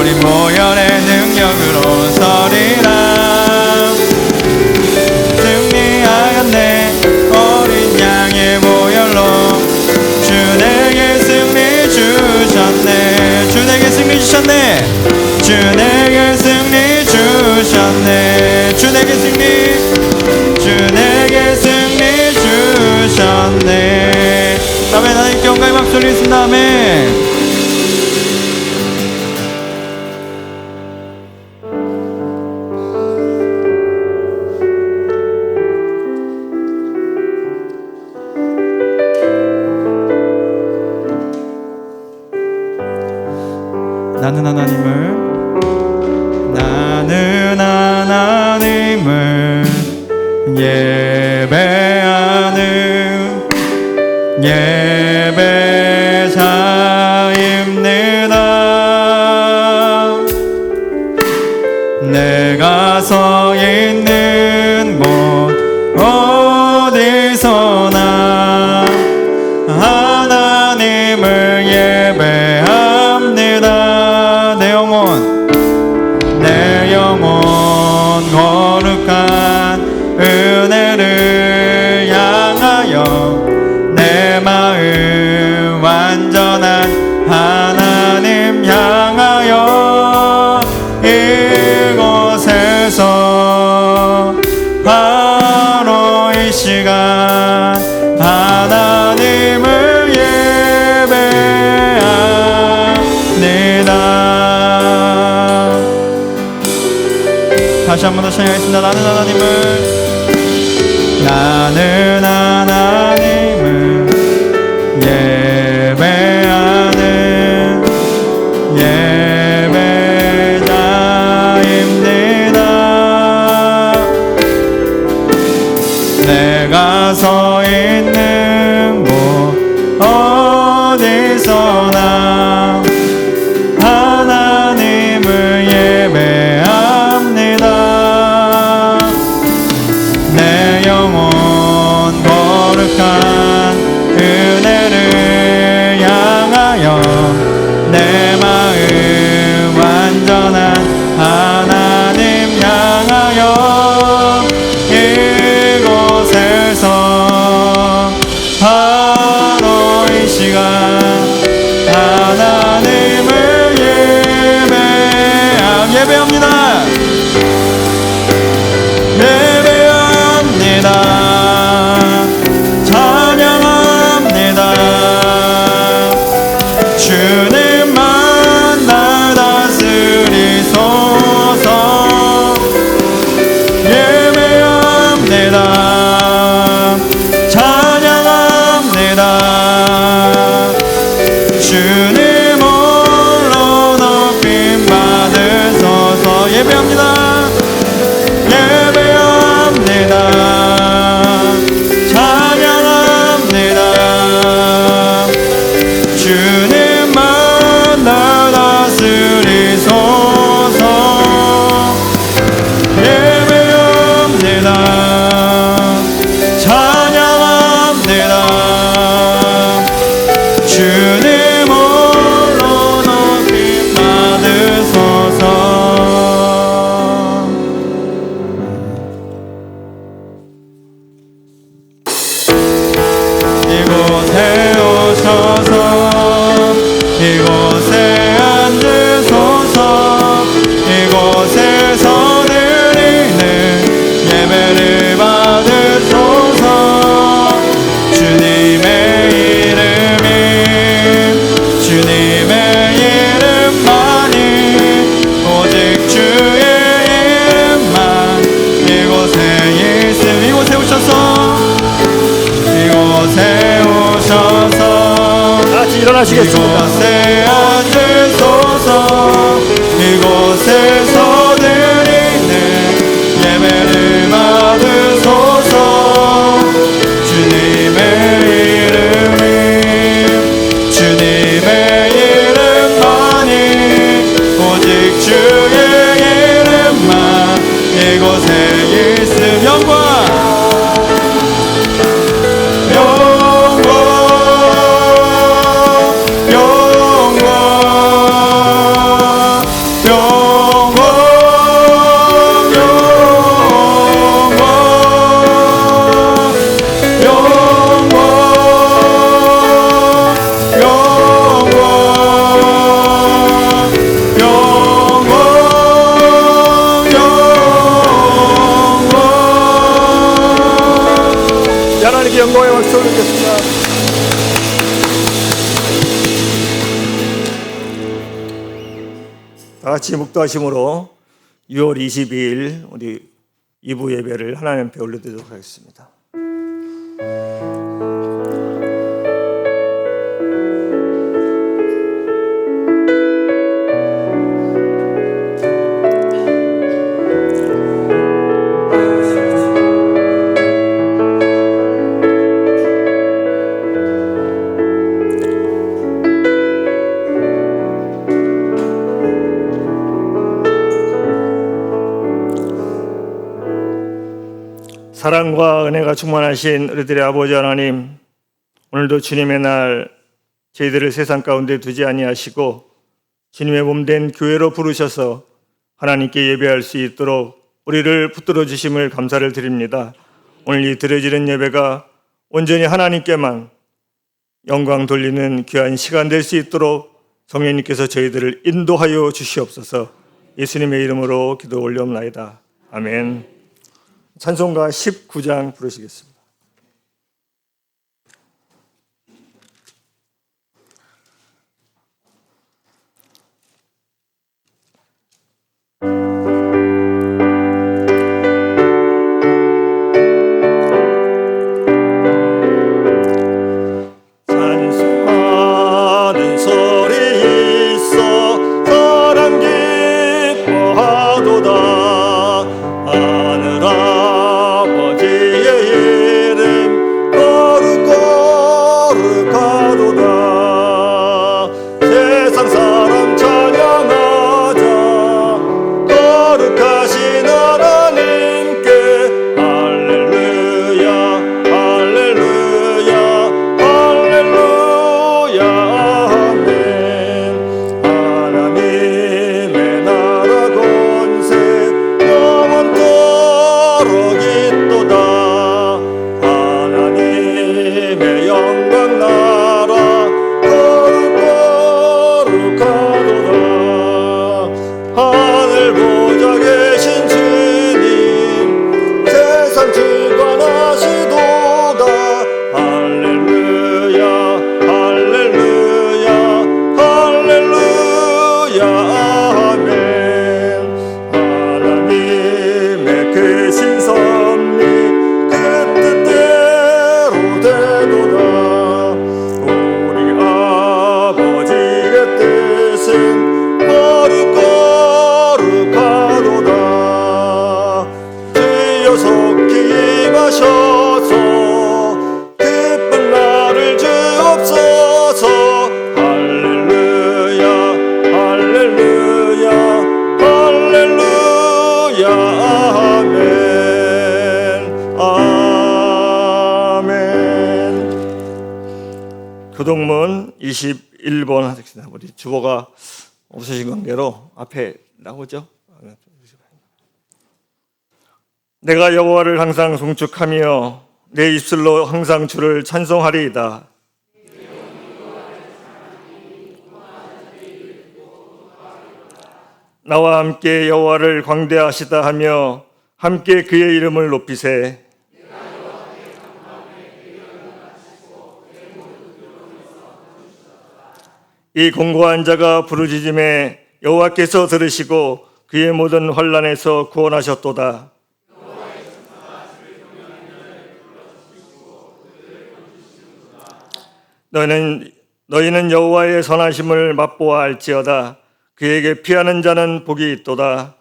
우리 보혈의 능력으로 서리라. 승리하였네 어린 양의 보혈로 주 내게 승리 주셨네. 주 내게 승리 주셨네. 주 내게 승리 주셨네. 주 내게 승리, 주 내게 승리 주셨네. 아멘. 하나님께 영광의 박수 올리겠습니다. 아멘. 나는 하나님을 예배하는 예배자입니다. 내가 서 있는 곳 어디서나 하나님을 예배합니다. 내 영혼 거룩한 은혜를 향하여 내 마음 완전한 하나님 향하여 이곳에서 바로 이 시간 하나님을 예배합니다. 다시 한 번 더 찬양하겠습니다. 나는 하나님을 예배하는 예배자입니다. 내가 서 있는 곳 어디서나 하나님을 예배합니다. 내 영혼 거룩한 은혜를 향하여 내 마음 완전한 하나님 향하여 이곳에서 바로 이 시간 하나님을 예배합니다. 찬양합니다. 주님만 날 다스리소서. 예배합니다. 찬양합니다. 주님 홀로 높임 받으소서. 예배합니다. 찬양합니다. 주님만 날 다스리소서. 예배합니다. 찬양합니다. 주님 홀로 높임 받으소서. 이곳에 오셔서 이곳에 앉으소서. 이곳에서 드리는 예배를 받으소서. 주님의 이름이 주님의 이름만이 오직 주의 이름만 이곳에 있음. 이곳에 오셔서 이곳에 오셔서 같이 일어나시겠습니다. 이곳에 앉으소서. 이곳에서 드리는 예배를 받으소서. 주님의 이름이 주님의 이름만이 오직 주의 이름만 이곳에 있음. 영광 영광 다 같이 묵도하심으로 6월 22일 우리 2부 예배를 하나님 앞에 올려드리도록 하겠습니다. 사랑과 은혜가 충만하신 우리들의 아버지 하나님, 오늘도 주님의 날 저희들을 세상 가운데 두지 아니하시고 주님의 몸된 교회로 부르셔서 하나님께 예배할 수 있도록 우리를 붙들어 주심을 감사를 드립니다. 오늘 이 드려지는 예배가 온전히 하나님께만 영광 돌리는 귀한 시간 될 수 있도록 성령님께서 저희들을 인도하여 주시옵소서. 예수님의 이름으로 기도 올려옵나이다. 아멘. 찬송가 19장 부르시겠습니다. 찬송하는 소리 있어 사람 기뻐하도다. 하늘아 교동문 21번 하겠습니다. 우리 주보가 없으신 관계로 앞에 나오죠. 내가 여호와를 항상 송축하며 내 입술로 항상 주를 찬송하리이다. 나와 함께 여호와를 광대하시다 하며 함께 그의 이름을 높이세. 이 공고한 자가 부르짖음에 여호와께서 들으시고 그의 모든 환난에서 구원하셨도다. 너희는 여호와의 선하심을 맛보아 알지어다. 그에게 피하는 자는 복이 있도다.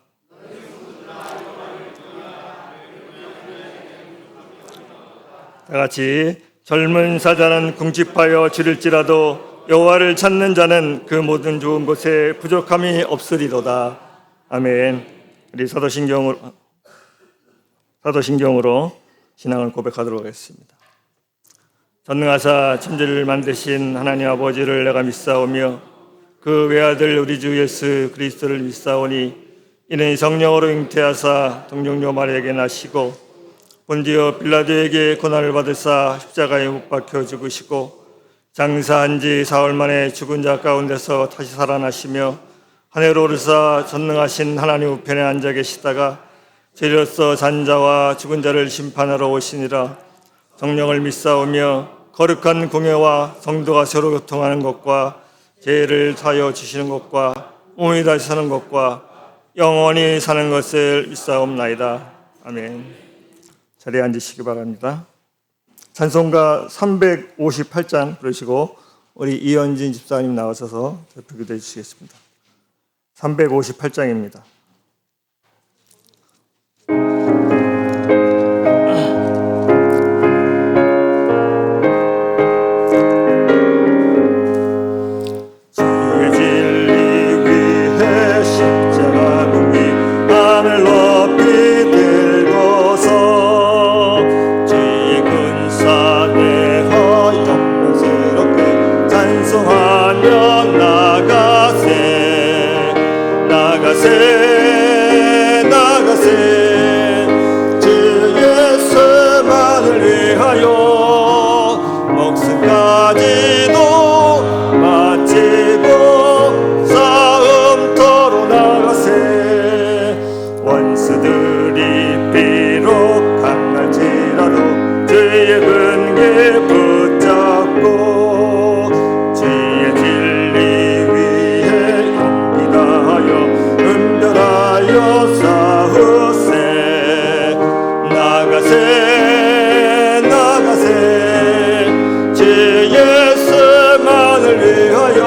다같이 젊은 사자는 궁핍하여 지를지라도 여호와를 찾는 자는 그 모든 좋은 것에 부족함이 없으리로다. 아멘. 우리 사도신경으로 신앙을 고백하도록 하겠습니다. 전능하사 천지를 만드신 하나님 아버지를 내가 믿사오며 그 외아들 우리 주 예수 그리스도를 믿사오니 이는 성령으로 잉태하사 동정녀 마리아에게 나시고 본디오 빌라도에게 고난을 받으사 십자가에 못 박혀 죽으시고 장사한 지 사흘 만에 죽은 자 가운데서 다시 살아나시며 하늘로 오르사 전능하신 하나님 우편에 앉아 계시다가 죄로서 잔자와 죽은 자를 심판하러 오시니라. 성령을 믿사오며 거룩한 공예와 성도가 서로 교통하는 것과 죄를 사하여 주시는 것과 오늘 다시 사는 것과 영원히 사는 것을 믿사옵나이다. 아멘. 자리에 앉으시기 바랍니다. 찬송가 358장 부르시고 우리 이현진 집사님 나오셔서 대표 기도해 주시겠습니다. 358장입니다. 나가세 주 예수만을 위하여 목숨까지도 바치고 싸움터로 나가세 원수들이 비록 강할지라도 주의 근개 붙잡고 주의 진리 위해 용기 다하여 은별하여 싸우세 나가세 주 예수만을 위하여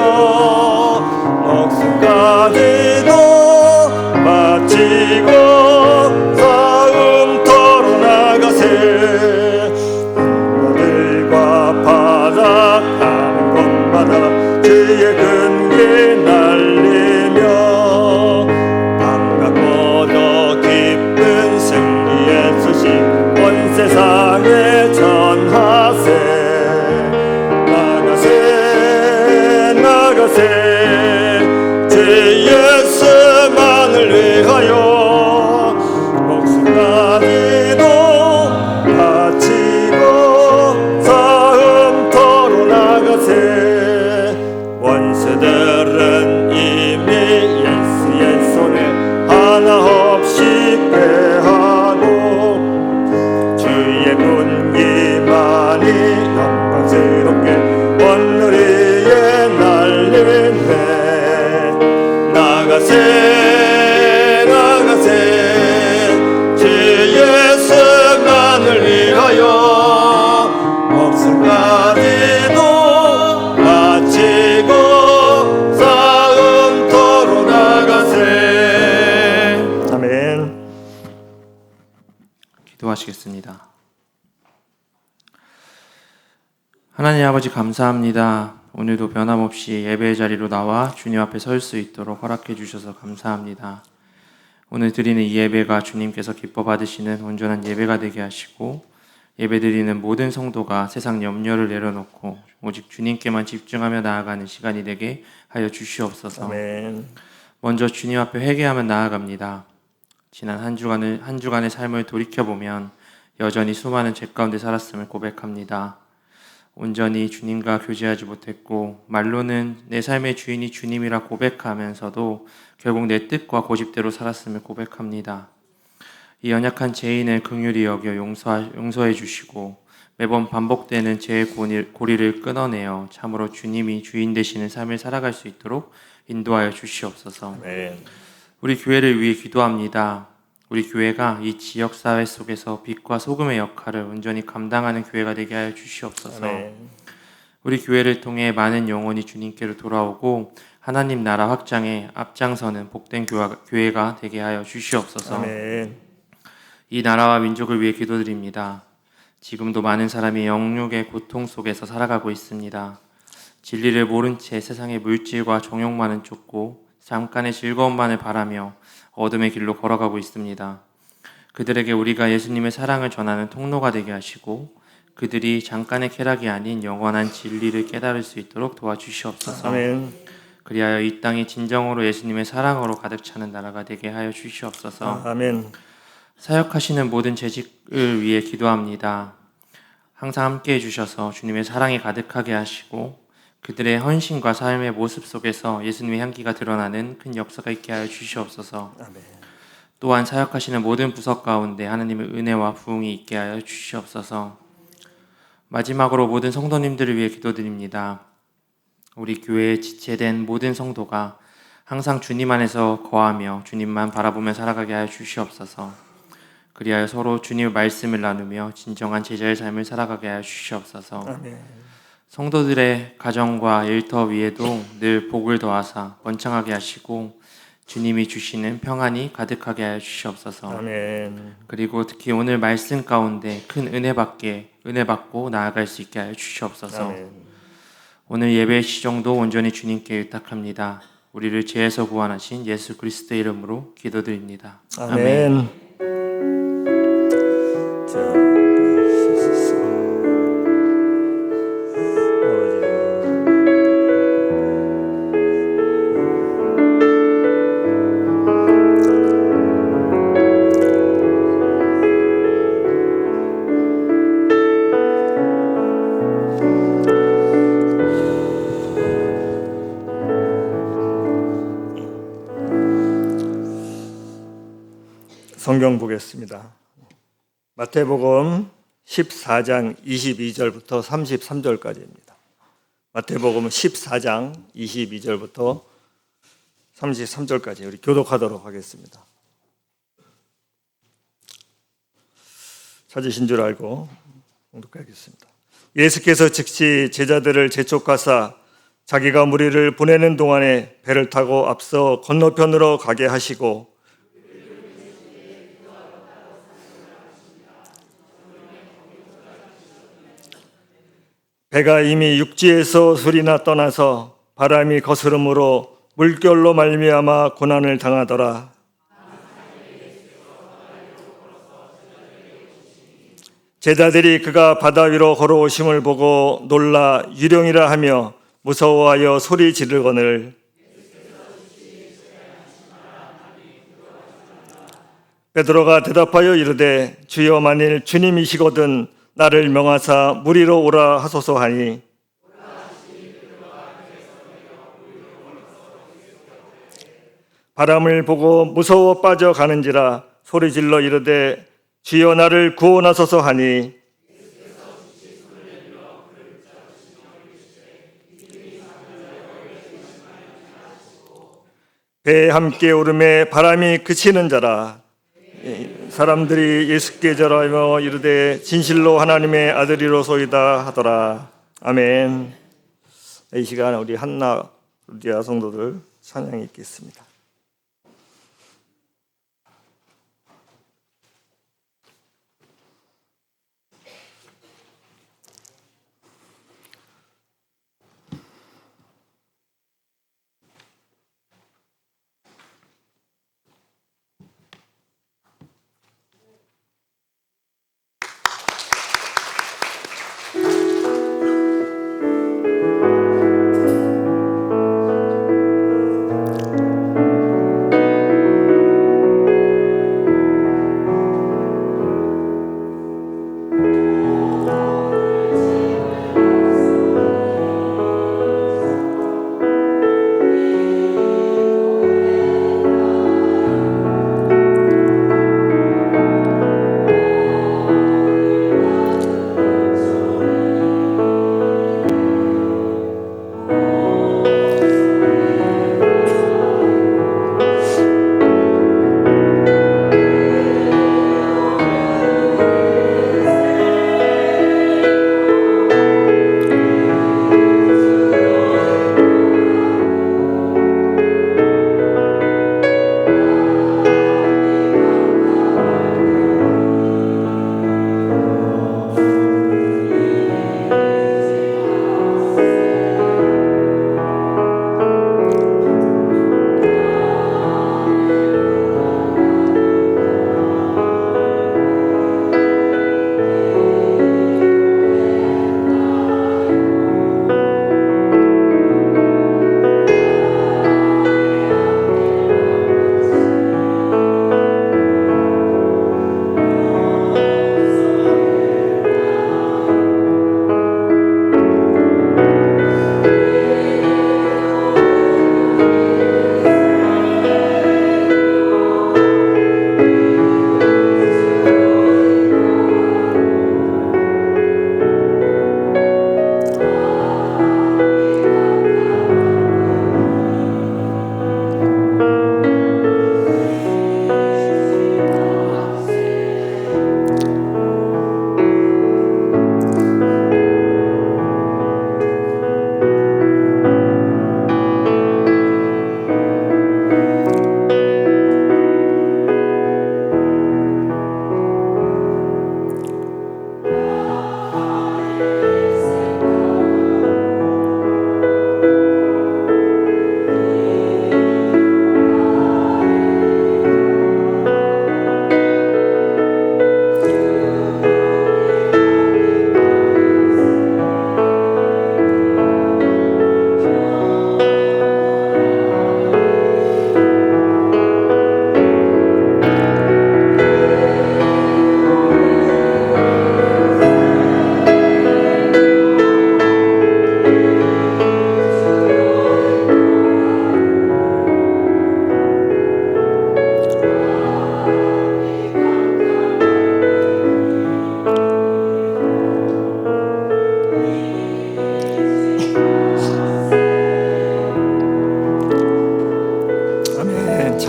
목숨까지도 바치고 싸움터로 나가세 하늘과 바다 가는 곳마다 주의 근기 날리며 반갑고도 기쁜 승리의 소식 온 세상에 전하세 나가세 주 예수만을 위하여 목숨까지도 바치고 싸움터로 나가세 원수들은 이미 예수의 손에 하나 없이 패하고 주의 군기만이 영광스럽게 온누리에 날리네 나가세 주 예수만을 위하여 목숨까지도 바치고 싸움터로 나가세. 아멘. 기도하시겠습니다. 하나님 아버지 감사합니다. 오늘도 변함없이 예배의 자리로 나와 주님 앞에 설 수 있도록 허락해 주셔서 감사합니다. 오늘 드리는 이 예배가 주님께서 기뻐 받으시는 온전한 예배가 되게 하시고 예배 드리는 모든 성도가 세상 염려를 내려놓고 오직 주님께만 집중하며 나아가는 시간이 되게 하여 주시옵소서. 아멘. 먼저 주님 앞에 회개하며 나아갑니다. 지난 한 주간의 삶을 돌이켜보면 여전히 수많은 죄 가운데 살았음을 고백합니다. 온전히 주님과 교제하지 못했고 말로는 내 삶의 주인이 주님이라 고백하면서도 결국 내 뜻과 고집대로 살았음을 고백합니다. 이 연약한 죄인을 긍휼히 여겨 용서해 주시고 매번 반복되는 죄의 고리를 끊어내어 참으로 주님이 주인 되시는 삶을 살아갈 수 있도록 인도하여 주시옵소서. 아멘. 우리 교회를 위해 기도합니다. 우리 교회가 이 지역사회 속에서 빛과 소금의 역할을 온전히 감당하는 교회가 되게 하여 주시옵소서. 아멘. 우리 교회를 통해 많은 영혼이 주님께로 돌아오고 하나님 나라 확장에 앞장서는 복된 교회가 되게 하여 주시옵소서. 아멘. 이 나라와 민족을 위해 기도드립니다. 지금도 많은 사람이 영육의 고통 속에서 살아가고 있습니다. 진리를 모른 채 세상의 물질과 정욕만은 쫓고 잠깐의 즐거움만을 바라며 어둠의 길로 걸어가고 있습니다. 그들에게 우리가 예수님의 사랑을 전하는 통로가 되게 하시고 그들이 잠깐의 쾌락이 아닌 영원한 진리를 깨달을 수 있도록 도와주시옵소서. 아멘. 그리하여 이 땅이 진정으로 예수님의 사랑으로 가득 차는 나라가 되게 하여 주시옵소서. 아멘. 사역하시는 모든 재직을 위해 기도합니다. 항상 함께해 주셔서 주님의 사랑이 가득하게 하시고 그들의 헌신과 삶의 모습 속에서 예수님의 향기가 드러나는 큰 역사가 있게 하여 주시옵소서. 아멘. 또한 사역하시는 모든 부서 가운데 하나님의 은혜와 부흥이 있게 하여 주시옵소서. 마지막으로 모든 성도님들을 위해 기도드립니다. 우리 교회에 지체된 모든 성도가 항상 주님 안에서 거하며 주님만 바라보며 살아가게 하여 주시옵소서. 그리하여 서로 주님의 말씀을 나누며 진정한 제자의 삶을 살아가게 하여 주시옵소서. 아멘. 성도들의 가정과 일터 위에도 늘 복을 더하사 번창하게 하시고 주님이 주시는 평안이 가득하게 하여 주시옵소서. 아멘. 그리고 특히 오늘 말씀 가운데 큰 은혜 받고 나아갈 수 있게 하여 주시옵소서. 아멘. 오늘 예배 시정도 온전히 주님께 의탁합니다. 우리를 죄에서 구원하신 예수 그리스도의 이름으로 기도드립니다. 아멘. 성경 보겠습니다. 마태복음 14장 22절부터 33절까지입니다. 마태복음 14장 22절부터 33절까지 우리 교독하도록 하겠습니다. 찾으신 줄 알고 공독하겠습니다. 예수께서 즉시 제자들을 재촉하사 자기가 무리를 보내는 동안에 배를 타고 앞서 건너편으로 가게 하시고 배가 이미 육지에서 술이나 떠나서 바람이 거스름으로 물결로 말미암아 고난을 당하더라. 제자들이 그가 바다 위로 걸어오심을 보고 놀라 유령이라 하며 무서워하여 소리 지르거늘 베드로가 대답하여 이르되 주여 만일 주님이시거든 나를 명하사 무리로 오라 하소서 하니 바람을 보고 무서워 빠져가는지라 소리질러 이르되 주여 나를 구원하소서 하니 배에 함께 오름에 바람이 그치는 자라. 사람들이 예수께 절하며 이르되 진실로 하나님의 아들이로소이다 하더라. 아멘. 이 시간 우리 한나 루디아 성도들 찬양이 있겠습니다.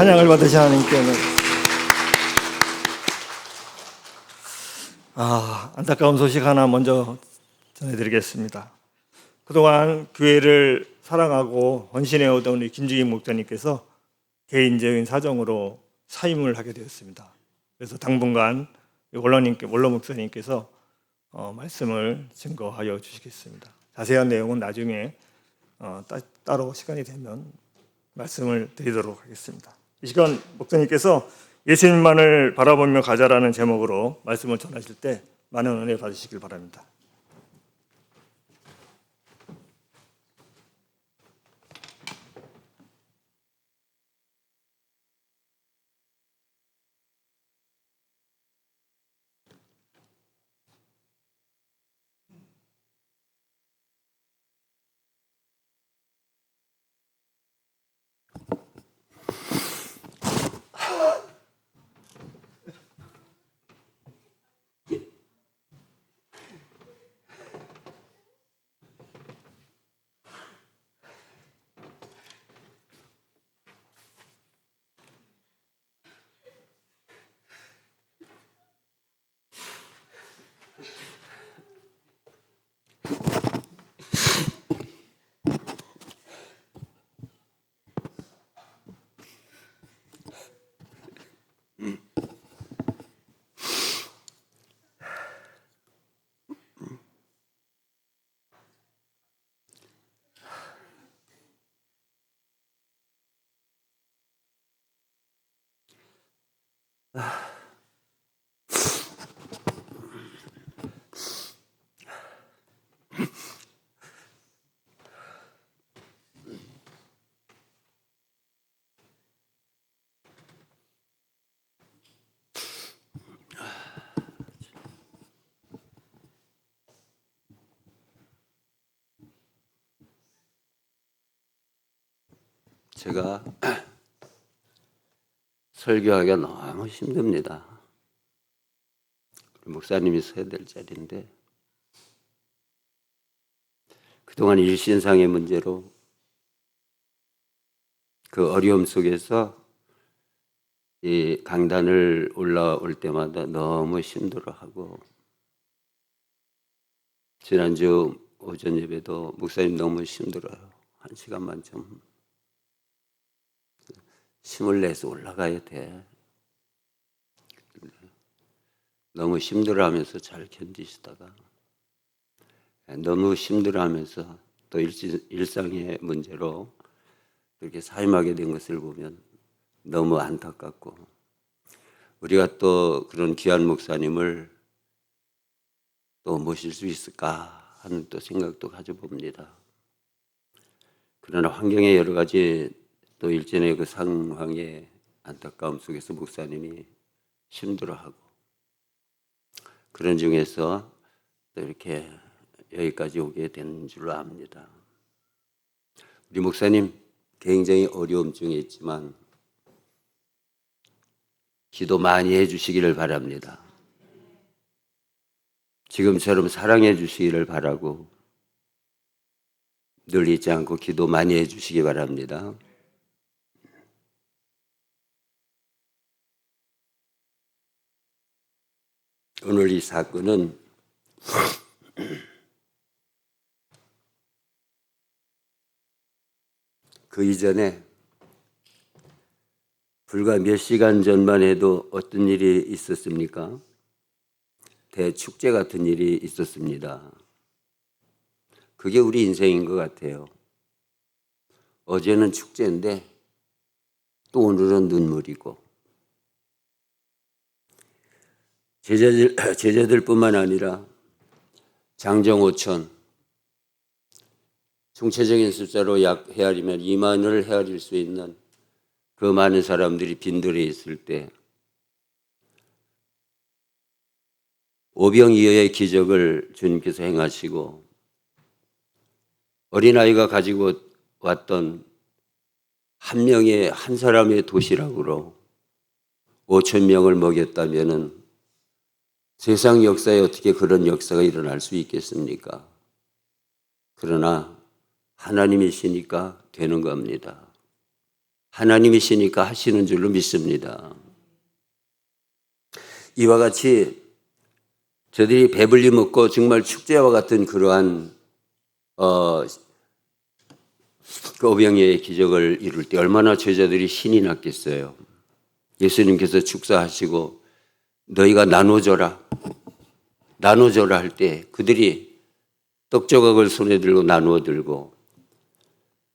찬양을 받으신 하나님께는 안타까운 소식 하나 먼저 전해드리겠습니다. 그동안 교회를 사랑하고 헌신해 오던 우리 김주김 목사님께서 개인적인 사정으로 사임을 하게 되었습니다. 그래서 당분간 원로 목사님께서 말씀을 증거하여 주시겠습니다. 자세한 내용은 나중에 따로 시간이 되면 말씀을 드리도록 하겠습니다. 이 시간 목사님께서 예수님만을 바라보며 가자라는 제목으로 말씀을 전하실 때 많은 은혜 받으시길 바랍니다. 제가 설교하기가 너무 힘듭니다. 목사님이 서야 될 자리인데 그동안 일신상의 문제로 그 어려움 속에서 이 강단을 올라올 때마다 너무 힘들어하고, 지난주 오전 예배도 목사님 너무 힘들어요. 1시간만 좀 힘을 내서 올라가야 돼. 너무 힘들어하면서 잘 견디시다가 너무 힘들어하면서 또 일상의 문제로 이렇게 사임하게 된 것을 보면 너무 안타깝고, 우리가 또 그런 귀한 목사님을 또 모실 수 있을까 하는 또 생각도 가져봅니다. 그러나 환경의 여러 가지 또 일전의 그 상황의 안타까움 속에서 목사님이 힘들어하고, 그런 중에서 또 이렇게 여기까지 오게 된 줄로 압니다. 우리 목사님 굉장히 어려움 중에 있지만 기도 많이 해주시기를 바랍니다. 지금처럼 사랑해 주시기를 바라고 늘 잊지 않고 기도 많이 해주시기 바랍니다. 오늘 이 사건은 그 이전에 불과 몇 시간 전만 해도 어떤 일이 있었습니까? 대축제 같은 일이 있었습니다. 그게 우리 인생인 것 같아요. 어제는 축제인데 또 오늘은 눈물이고, 제자들뿐만 아니라 장정오천, 총체적인 숫자로 약 헤아리면 2만을 헤아릴 수 있는 그 많은 사람들이 빈들에 있을 때 오병이어의 기적을 주님께서 행하시고, 어린아이가 가지고 왔던 한 사람의 도시락으로 5,000명을 먹였다면은 세상 역사에 어떻게 그런 역사가 일어날 수 있겠습니까? 그러나 하나님이시니까 되는 겁니다. 하나님이시니까 하시는 줄로 믿습니다. 이와 같이 저들이 배불리 먹고 정말 축제와 같은 그러한 그 오병이어의 기적을 이룰 때 얼마나 제자들이 신이 났겠어요. 예수님께서 축사하시고 너희가 나눠줘라 할 때 그들이 떡조각을 손에 들고 나누어 들고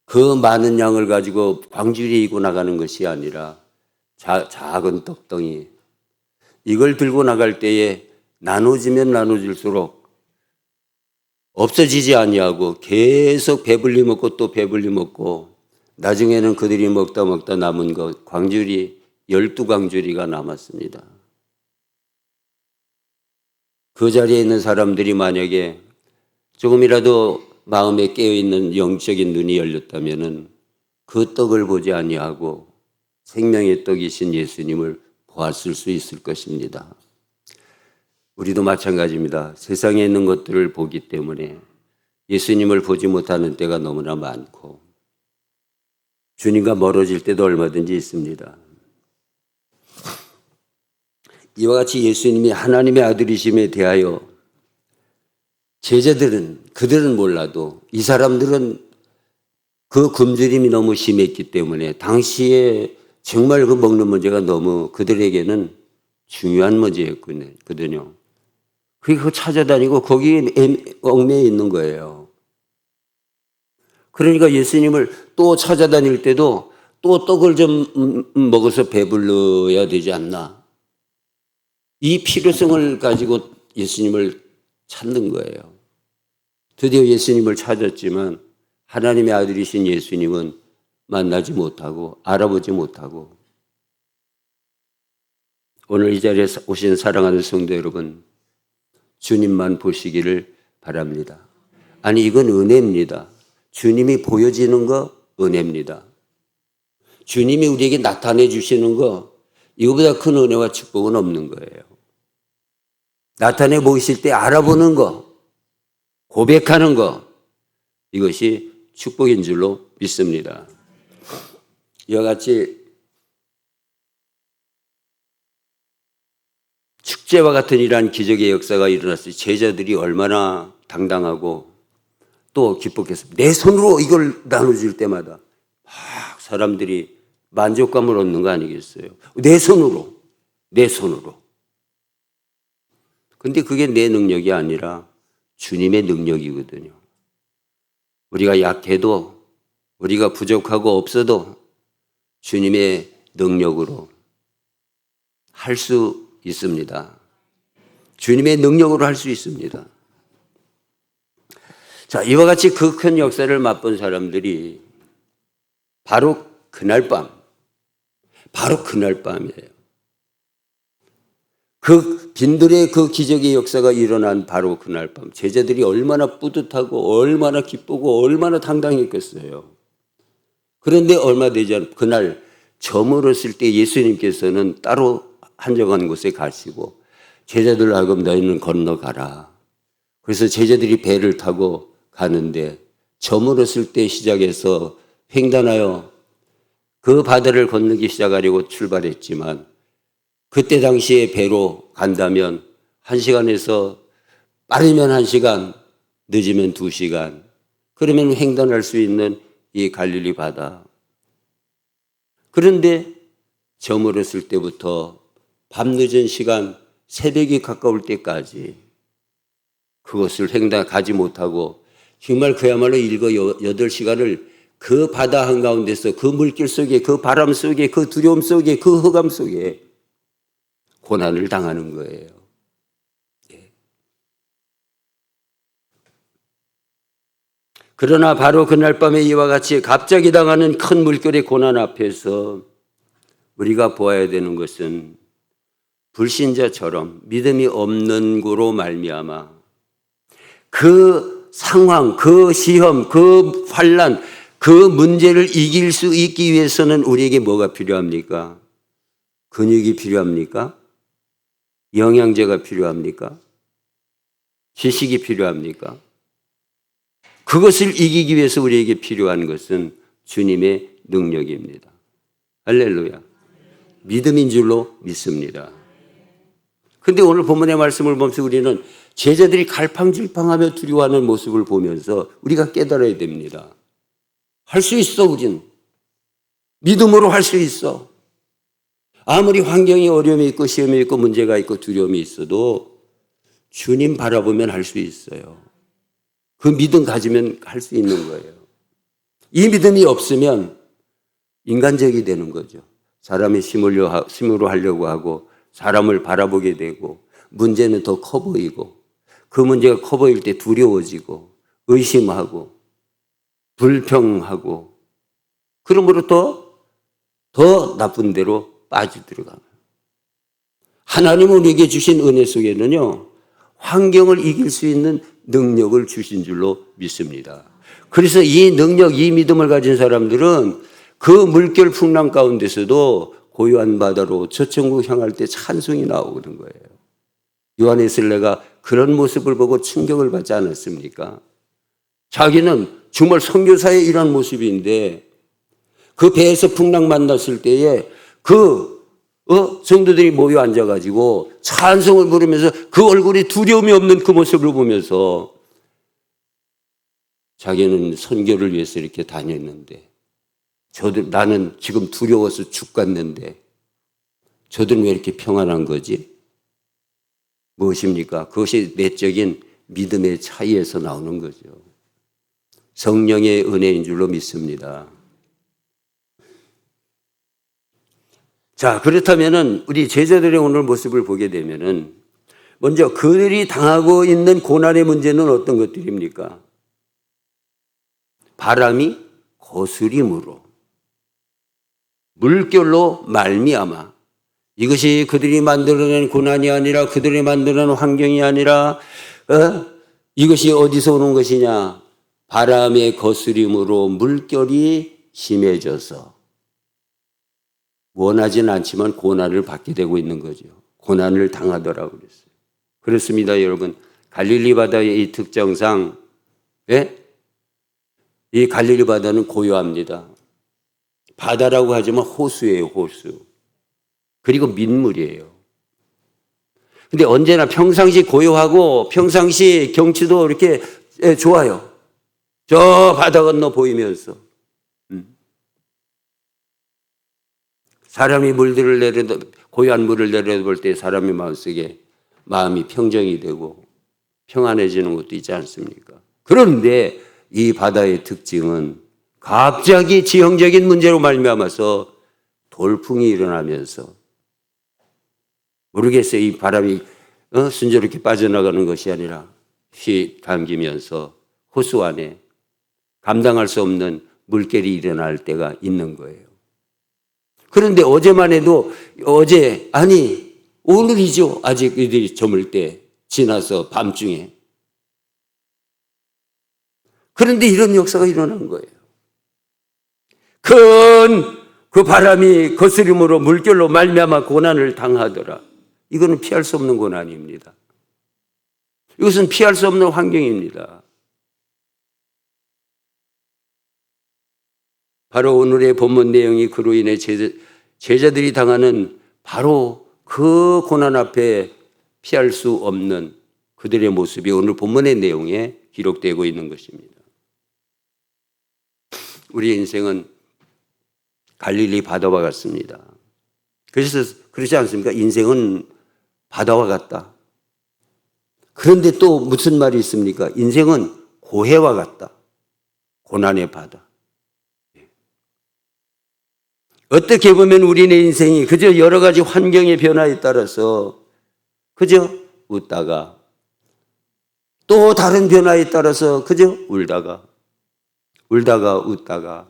그 많은 양을 가지고 광주리에 이고 나가는 것이 아니라 작은 떡덩이 이걸 들고 나갈 때에 나눠지면 나눠질수록 없어지지 아니하고 계속 배불리 먹고 또 배불리 먹고 나중에는 그들이 먹다 남은 것 광주리 12광주리가 남았습니다. 그 자리에 있는 사람들이 만약에 조금이라도 마음에 깨어있는 영적인 눈이 열렸다면 그 떡을 보지 아니하고 생명의 떡이신 예수님을 보았을 수 있을 것입니다. 우리도 마찬가지입니다. 세상에 있는 것들을 보기 때문에 예수님을 보지 못하는 때가 너무나 많고 주님과 멀어질 때도 얼마든지 있습니다. 이와 같이 예수님이 하나님의 아들이심에 대하여 그들은 몰라도 이 사람들은 그 굶주림이 너무 심했기 때문에 당시에 정말 그 먹는 문제가 너무 그들에게는 중요한 문제였거든요. 그거 찾아다니고 거기에 얽매여 있는 거예요. 그러니까 예수님을 또 찾아다닐 때도 또 떡을 좀 먹어서 배불러야 되지 않나. 이 필요성을 가지고 예수님을 찾는 거예요. 드디어 예수님을 찾았지만 하나님의 아들이신 예수님은 만나지 못하고 알아보지 못하고 오늘 이 자리에 오신 사랑하는 성도 여러분 주님만 보시기를 바랍니다. 아니 이건 은혜입니다. 주님이 보여지는 거 은혜입니다. 주님이 우리에게 나타내 주시는 거 이거보다 큰 은혜와 축복은 없는 거예요. 나타내 보이실 때 알아보는 거 고백하는 거 이것이 축복인 줄로 믿습니다. 이와 같이 축제와 같은 이러한 기적의 역사가 일어났을 때 제자들이 얼마나 당당하고 또 기뻤겠습니까? 내 손으로 이걸 나눠줄 때마다 막 사람들이 만족감을 얻는 거 아니겠어요? 내 손으로. 근데 그게 내 능력이 아니라 주님의 능력이거든요. 우리가 약해도 우리가 부족하고 없어도 주님의 능력으로 할 수 있습니다. 주님의 능력으로 할 수 있습니다. 자, 이와 같이 그 큰 역사를 맛본 사람들이 바로 그날 밤이에요. 그 빈들의 그 기적의 역사가 일어난 바로 그날 밤 제자들이 얼마나 뿌듯하고 얼마나 기쁘고 얼마나 당당했겠어요. 그런데 얼마 되지 않아 그날 저물었을 때 예수님께서는 따로 한적한 곳에 가시고 제자들 하여금 너희는 건너가라. 그래서 제자들이 배를 타고 가는데 저물었을 때 시작해서 횡단하여 그 바다를 건너기 시작하려고 출발했지만 그때 당시에 배로 간다면 1시간에서 빠르면 1시간, 늦으면 2시간. 그러면 횡단할 수 있는 이 갈릴리 바다. 그런데 저물었을 때부터 밤늦은 시간, 새벽이 가까울 때까지 그것을 횡단 가지 못하고 정말 그야말로 7, 8시간을 그 바다 한가운데서 그 물길 속에 그 바람 속에 그 두려움 속에 그 흑암 속에 고난을 당하는 거예요. 그러나 바로 그날 밤에 이와 같이 갑자기 당하는 큰 물결의 고난 앞에서 우리가 보아야 되는 것은 불신자처럼 믿음이 없는 거로 말미암아 그 상황, 그 시험, 그 환난, 그 문제를 이길 수 있기 위해서는 우리에게 뭐가 필요합니까? 근육이 필요합니까? 영양제가 필요합니까? 지식이 필요합니까? 그것을 이기기 위해서 우리에게 필요한 것은 주님의 능력입니다. 할렐루야. 믿음인 줄로 믿습니다. 근데 오늘 본문의 말씀을 보면서 우리는 제자들이 갈팡질팡하며 두려워하는 모습을 보면서 우리가 깨달아야 됩니다. 할 수 있어, 우린. 믿음으로 할 수 있어. 아무리 환경이 어려움이 있고 시험이 있고 문제가 있고 두려움이 있어도 주님 바라보면 할 수 있어요. 그 믿음 가지면 할 수 있는 거예요. 이 믿음이 없으면 인간적이 되는 거죠. 사람이 심으로 하려고 하고 사람을 바라보게 되고 문제는 더 커 보이고 그 문제가 커 보일 때 두려워지고 의심하고 불평하고 그러므로 더 나쁜 데로 빠져들어가요. 하나님 우리에게 주신 은혜 속에는요, 환경을 이길 수 있는 능력을 주신 줄로 믿습니다. 그래서 이 능력, 이 믿음을 가진 사람들은 그 물결 풍랑 가운데서도 고요한 바다로 저천국 향할 때 찬송이 나오는 거예요. 요한에슬레가 그런 모습을 보고 충격을 받지 않았습니까? 자기는 정말 선교사의 이런 모습인데 그 배에서 풍랑 만났을 때에 성도들이 모여 앉아가지고 찬송을 부르면서 그 얼굴에 두려움이 없는 그 모습을 보면서 자기는 선교를 위해서 이렇게 다녔는데 나는 지금 두려워서 죽겠는데 저들은 왜 이렇게 평안한 거지? 무엇입니까? 그것이 내적인 믿음의 차이에서 나오는 거죠. 성령의 은혜인 줄로 믿습니다. 자, 그렇다면은 우리 제자들의 오늘 모습을 보게 되면은 먼저 그들이 당하고 있는 고난의 문제는 어떤 것들입니까? 바람이 거스림으로 물결로 말미암아 이것이 그들이 만들어낸 고난이 아니라 그들이 만들어낸 환경이 아니라 이것이 어디서 오는 것이냐? 바람의 거스림으로 물결이 심해져서 원하지는 않지만 고난을 받게 되고 있는 거죠. 고난을 당하더라고 그랬어요. 그렇습니다, 여러분. 갈릴리 바다의 이 특성상 이 갈릴리 바다는 고요합니다. 바다라고 하지만 호수예요, 호수. 그리고 민물이에요. 근데 언제나 평상시 고요하고 평상시 경치도 이렇게 좋아요. 저 바다 건너 보이면서. 사람이 고요한 물을 내려볼 때 사람의 마음속에 마음이 평정이 되고 평안해지는 것도 있지 않습니까? 그런데 이 바다의 특징은 갑자기 지형적인 문제로 말미암아서 돌풍이 일어나면서 모르겠어요. 이 바람이 순조롭게 빠져나가는 것이 아니라 휘 감기면서 호수 안에 감당할 수 없는 물결이 일어날 때가 있는 거예요. 그런데 어제만 해도 오늘이죠. 아직 이들이 저물 때 지나서 밤중에. 그런데 이런 역사가 일어난 거예요. 그 바람이 거스림으로 물결로 말미암아 고난을 당하더라. 이거는 피할 수 없는 고난입니다. 이것은 피할 수 없는 환경입니다. 바로 오늘의 본문 내용이 그로 인해 제자들이 당하는 바로 그 고난 앞에 피할 수 없는 그들의 모습이 오늘 본문의 내용에 기록되고 있는 것입니다. 우리의 인생은 갈릴리 바다와 같습니다. 그래서 그렇지 않습니까? 인생은 바다와 같다. 그런데 또 무슨 말이 있습니까? 인생은 고해와 같다. 고난의 바다. 어떻게 보면 우리의 인생이 그저 여러 가지 환경의 변화에 따라서 그저 웃다가 또 다른 변화에 따라서 그저 울다가 웃다가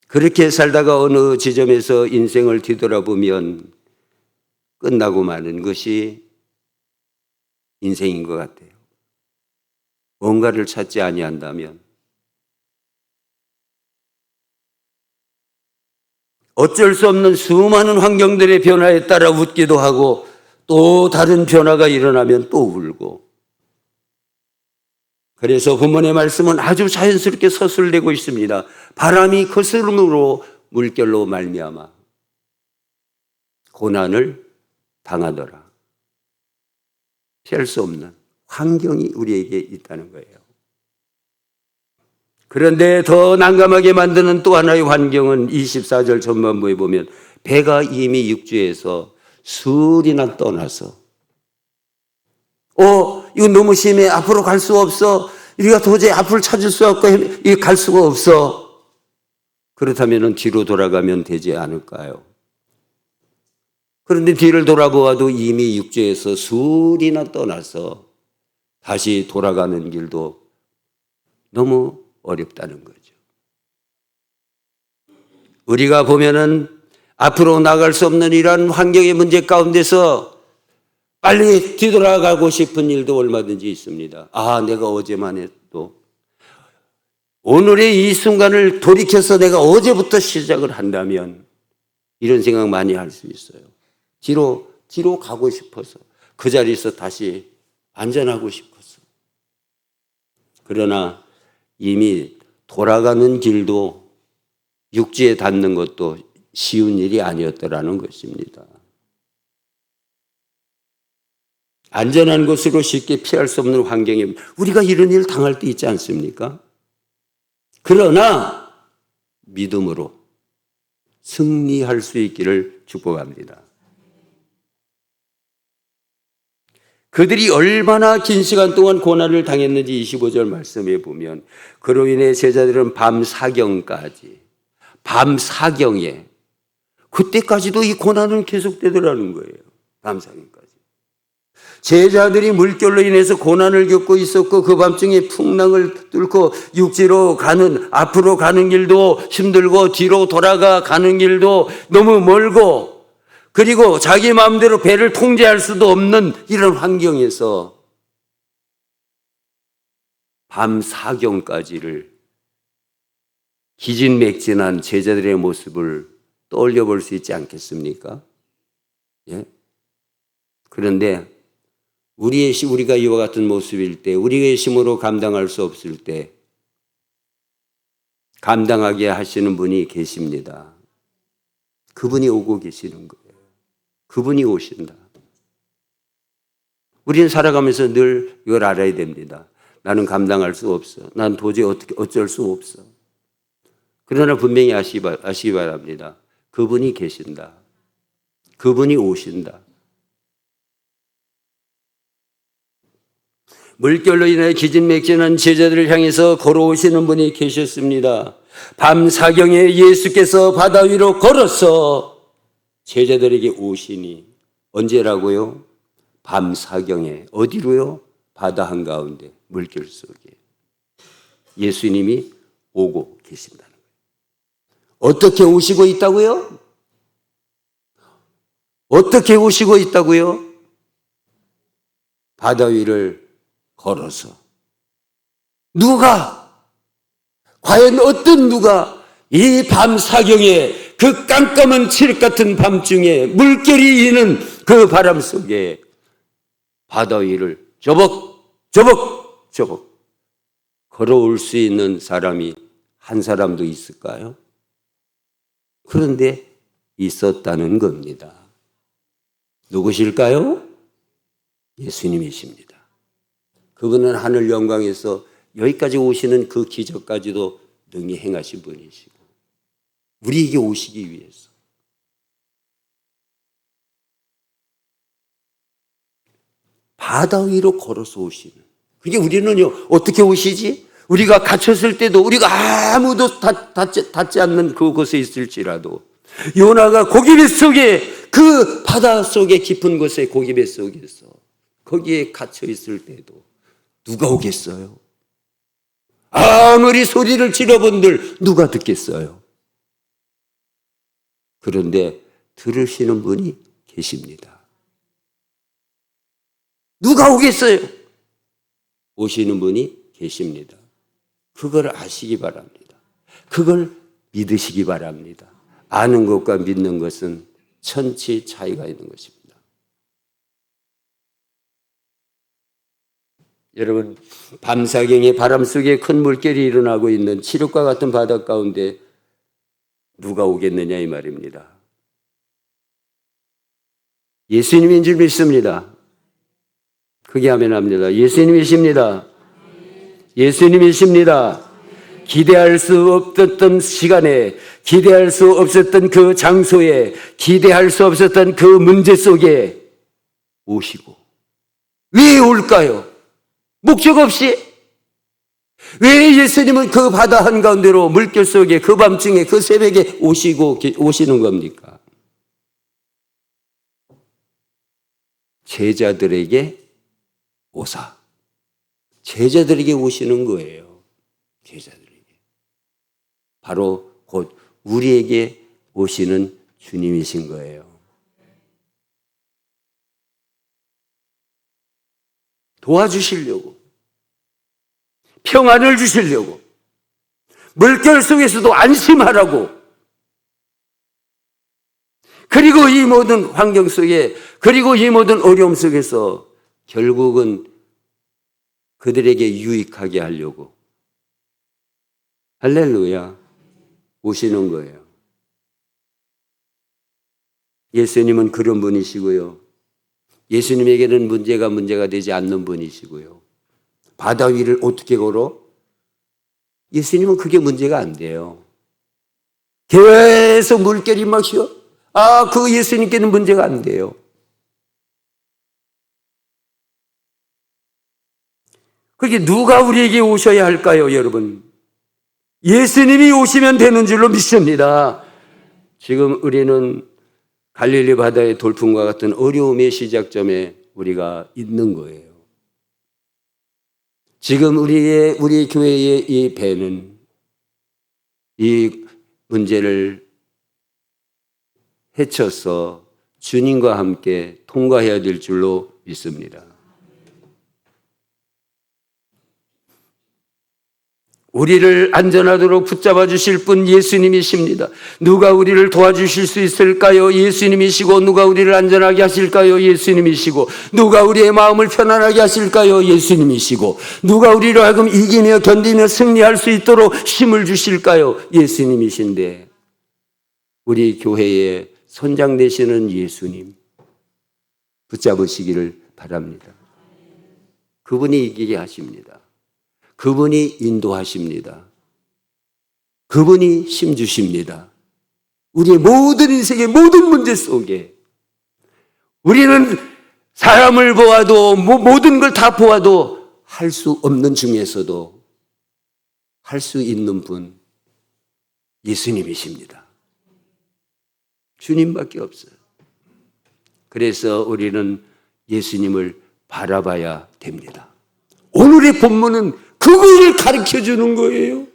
그렇게 살다가 어느 지점에서 인생을 뒤돌아보면 끝나고 마는 것이 인생인 것 같아요. 뭔가를 찾지 아니한다면 어쩔 수 없는 수많은 환경들의 변화에 따라 웃기도 하고 또 다른 변화가 일어나면 또 울고 그래서 본문의 말씀은 아주 자연스럽게 서술되고 있습니다. 바람이 거스름으로 물결로 말미암아 고난을 당하더라. 피할 수 없는 환경이 우리에게 있다는 거예요. 그런데 더 난감하게 만드는 또 하나의 환경은 24절 전반부에 보면 배가 이미 육지에서 술이나 떠나서 이거 너무 심해. 앞으로 갈 수 없어. 우리가 도저히 앞을 찾을 수 없고 갈 수가 없어. 그렇다면 뒤로 돌아가면 되지 않을까요? 그런데 뒤를 돌아보아도 이미 육지에서 술이나 떠나서 다시 돌아가는 길도 너무 어렵다는 거죠. 우리가 보면은 앞으로 나갈 수 없는 이러한 환경의 문제 가운데서 빨리 뒤돌아가고 싶은 일도 얼마든지 있습니다. 내가 어제만 해도 오늘의 이 순간을 돌이켜서 내가 어제부터 시작을 한다면 이런 생각 많이 할 수 있어요. 뒤로 가고 싶어서 그 자리에서 다시 안전하고 싶어서. 그러나 이미 돌아가는 길도 육지에 닿는 것도 쉬운 일이 아니었더라는 것입니다. 안전한 곳으로 쉽게 피할 수 없는 환경에 우리가 이런 일 당할 때 있지 않습니까? 그러나 믿음으로 승리할 수 있기를 축복합니다. 그들이 얼마나 긴 시간 동안 고난을 당했는지 25절 말씀에 보면 그로 인해 제자들은 밤 사경에 그때까지도 이 고난은 계속되더라는 거예요. 밤 사경까지. 제자들이 물결로 인해서 고난을 겪고 있었고 그 밤중에 풍랑을 뚫고 육지로 가는 앞으로 가는 길도 힘들고 뒤로 돌아가는 길도 너무 멀고 그리고 자기 마음대로 배를 통제할 수도 없는 이런 환경에서 밤 사경까지를 기진맥진한 제자들의 모습을 떠올려 볼 수 있지 않겠습니까? 예? 그런데 우리가 이와 같은 모습일 때, 우리의 힘으로 감당할 수 없을 때 감당하게 하시는 분이 계십니다. 그분이 오고 계시는 거예요. 그분이 오신다. 우리는 살아가면서 늘 이걸 알아야 됩니다. 나는 감당할 수 없어. 난 도저히 어쩔 수 없어. 그러나 분명히 아시기 바랍니다. 그분이 계신다. 그분이 오신다. 물결로 인해 기진맥진한 제자들을 향해서 걸어오시는 분이 계셨습니다. 밤 사경에 예수께서 바다 위로 걸어서 제자들에게 오시니 언제라고요? 밤 사경에 어디로요? 바다 한가운데 물결 속에 예수님이 오고 계신다는 거예요. 어떻게 오시고 있다고요? 어떻게 오시고 있다고요? 바다 위를 걸어서. 누가? 과연 어떤 누가 이 밤 사경에 그 깜깜한 칠흑 같은 밤중에 물결이 이는 그 바람 속에 바다 위를 저벅 걸어올 수 있는 사람이 한 사람도 있을까요? 그런데 있었다는 겁니다. 누구실까요? 예수님이십니다. 그분은 하늘 영광에서 여기까지 오시는 그 기적까지도 능히 행하신 분이시고 우리에게 오시기 위해서 바다 위로 걸어서 오시는. 그게 우리는요 어떻게 오시지? 우리가 갇혔을 때도 우리가 아무도 닿지 않는 그곳에 있을지라도 요나가 고기배 속에 그 바다 속에 깊은 곳에 고기배 속에서 거기에 갇혀 있을 때도 누가 오겠어요? 아무리 소리를 질러본들 누가 듣겠어요? 그런데 들으시는 분이 계십니다. 누가 오겠어요? 오시는 분이 계십니다. 그걸 아시기 바랍니다. 그걸 믿으시기 바랍니다. 아는 것과 믿는 것은 천치 차이가 있는 것입니다. 여러분, 밤사경에 바람 속에 큰 물결이 일어나고 있는 칠흑과 같은 바다 가운데 누가 오겠느냐 이 말입니다. 예수님인 줄 믿습니다. 크게 하면 합니다. 예수님이십니다. 예수님이십니다. 기대할 수 없었던 시간에, 기대할 수 없었던 그 장소에, 기대할 수 없었던 그 문제 속에 오시고. 왜 올까요? 목적 없이? 왜 예수님은 그 바다 한가운데로 물결 속에 그 밤중에 그 새벽에 오시는 겁니까? 제자들에게 오사. 제자들에게 오시는 거예요. 제자들에게. 바로 곧 우리에게 오시는 주님이신 거예요. 도와주시려고, 평안을 주시려고, 물결 속에서도 안심하라고, 그리고 이 모든 환경 속에, 그리고 이 모든 어려움 속에서 결국은 그들에게 유익하게 하려고, 할렐루야, 오시는 거예요. 예수님은 그런 분이시고요. 예수님에게는 문제가 되지 않는 분이시고요. 바다 위를 어떻게 걸어? 예수님은 그게 문제가 안 돼요. 계속 물결이 막 휘어. 그 예수님께는 문제가 안 돼요. 그게 누가 우리에게 오셔야 할까요, 여러분? 예수님이 오시면 되는 줄로 믿습니다. 지금 우리는 갈릴리 바다의 돌풍과 같은 어려움의 시작점에 우리가 있는 거예요. 지금 우리 교회의 이 배는 이 문제를 헤쳐서 주님과 함께 통과해야 될 줄로 믿습니다. 우리를 안전하도록 붙잡아 주실 분 예수님이십니다. 누가 우리를 도와주실 수 있을까요? 예수님이시고. 누가 우리를 안전하게 하실까요? 예수님이시고. 누가 우리의 마음을 편안하게 하실까요? 예수님이시고. 누가 우리로 하여금 이기며 견디며 승리할 수 있도록 힘을 주실까요? 예수님이신데, 우리 교회에 선장 되시는 예수님 붙잡으시기를 바랍니다. 그분이 이기게 하십니다. 그분이 인도하십니다. 그분이 힘주십니다. 우리의 모든 인생의 모든 문제 속에 우리는 사람을 보아도 모든 걸 다 보아도 할 수 없는 중에서도 할 수 있는 분 예수님이십니다. 주님밖에 없어요. 그래서 우리는 예수님을 바라봐야 됩니다. 오늘의 본문은 그거를 가르쳐 주는 거예요.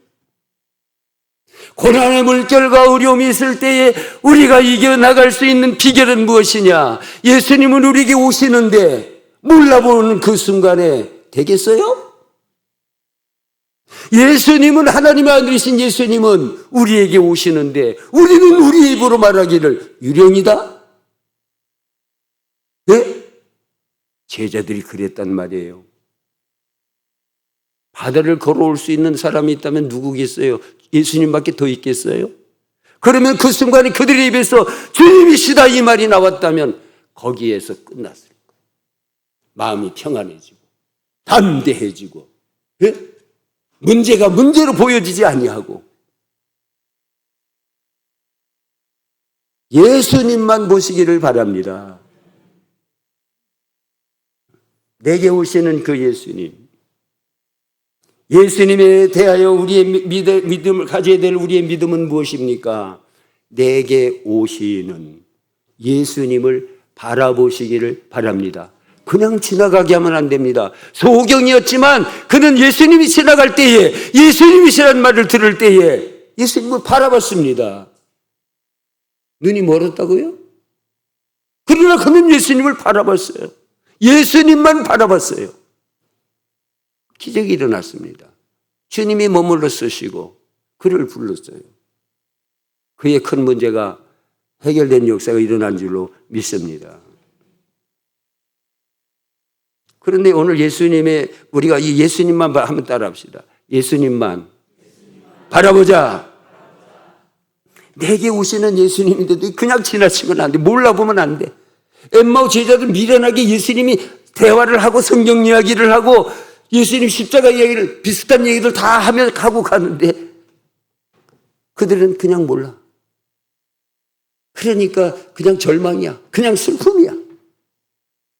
고난의 물결과 어려움이 있을 때에 우리가 이겨나갈 수 있는 비결은 무엇이냐? 예수님은 우리에게 오시는데 몰라보는 그 순간에 되겠어요? 예수님은, 하나님의 아들이신 예수님은 우리에게 오시는데 우리는 우리 입으로 말하기를 유령이다? 네? 제자들이 그랬단 말이에요. 바다를 걸어올 수 있는 사람이 있다면 누구겠어요? 예수님밖에 더 있겠어요? 그러면 그 순간에 그들의 입에서 주님이시다 이 말이 나왔다면 거기에서 끝났을 거예요. 마음이 평안해지고 담대해지고, 예? 문제가 문제로 보여지지 아니하고 예수님만 보시기를 바랍니다. 내게 오시는 그 예수님, 예수님에 대하여 우리의 믿음을 가져야 될 우리의 믿음은 무엇입니까? 내게 오시는 예수님을 바라보시기를 바랍니다. 그냥 지나가게 하면 안 됩니다. 소경이었지만 그는 예수님이 지나갈 때에, 예수님이시라는 말을 들을 때에 예수님을 바라봤습니다. 눈이 멀었다고요? 그러나 그는 예수님을 바라봤어요. 예수님만 바라봤어요. 기적이 일어났습니다. 주님이 머물러 쓰시고 그를 불렀어요. 그의 큰 문제가 해결된 역사가 일어난 줄로 믿습니다. 그런데 오늘 우리가 이 예수님만 한번 따라합시다. 예수님만 바라보자. 내게 오시는 예수님인데도 그냥 지나치면 안 돼. 몰라보면 안 돼. 엠마오 제자들 미련하게 예수님이 대화를 하고 성경 이야기를 하고 예수님 십자가 이야기를 비슷한 얘기들 다 하며 가고 가는데 그들은 그냥 몰라. 그러니까 그냥 절망이야. 그냥 슬픔이야.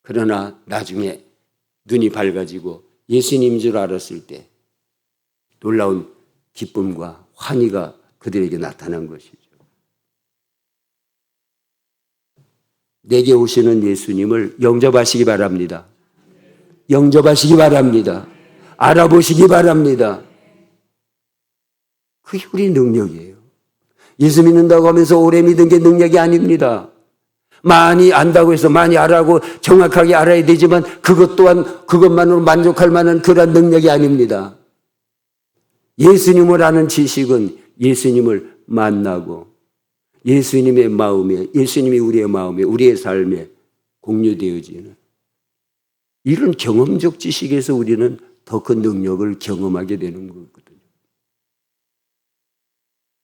그러나 나중에 눈이 밝아지고 예수님인 줄 알았을 때 놀라운 기쁨과 환희가 그들에게 나타난 것이죠. 내게 오시는 예수님을 영접하시기 바랍니다. 영접하시기 바랍니다. 알아보시기 바랍니다. 그게 우리 능력이에요. 예수 믿는다고 하면서 오래 믿은 게 능력이 아닙니다. 많이 안다고 해서 많이 알아고 정확하게 알아야 되지만 그것 또한 그것만으로 만족할 만한 그런 능력이 아닙니다. 예수님을 아는 지식은 예수님을 만나고 예수님의 마음에, 예수님이 우리의 마음에, 우리의 삶에 공유되어지는 이런 경험적 지식에서 우리는 더 큰 능력을 경험하게 되는 거거든요.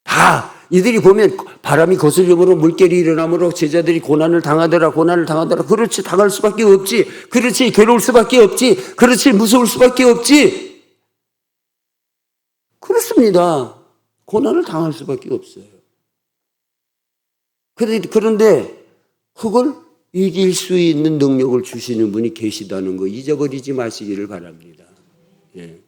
다 이들이 보면 바람이 거슬림으로 물결이 일어나므로 제자들이 고난을 당하더라. 그렇지, 당할 수밖에 없지. 그렇지, 괴로울 수밖에 없지. 그렇지, 무서울 수밖에 없지. 그렇습니다. 고난을 당할 수밖에 없어요. 그런데 그걸 이길 수 있는 능력을 주시는 분이 계시다는 거 잊어버리지 마시기를 바랍니다. 예.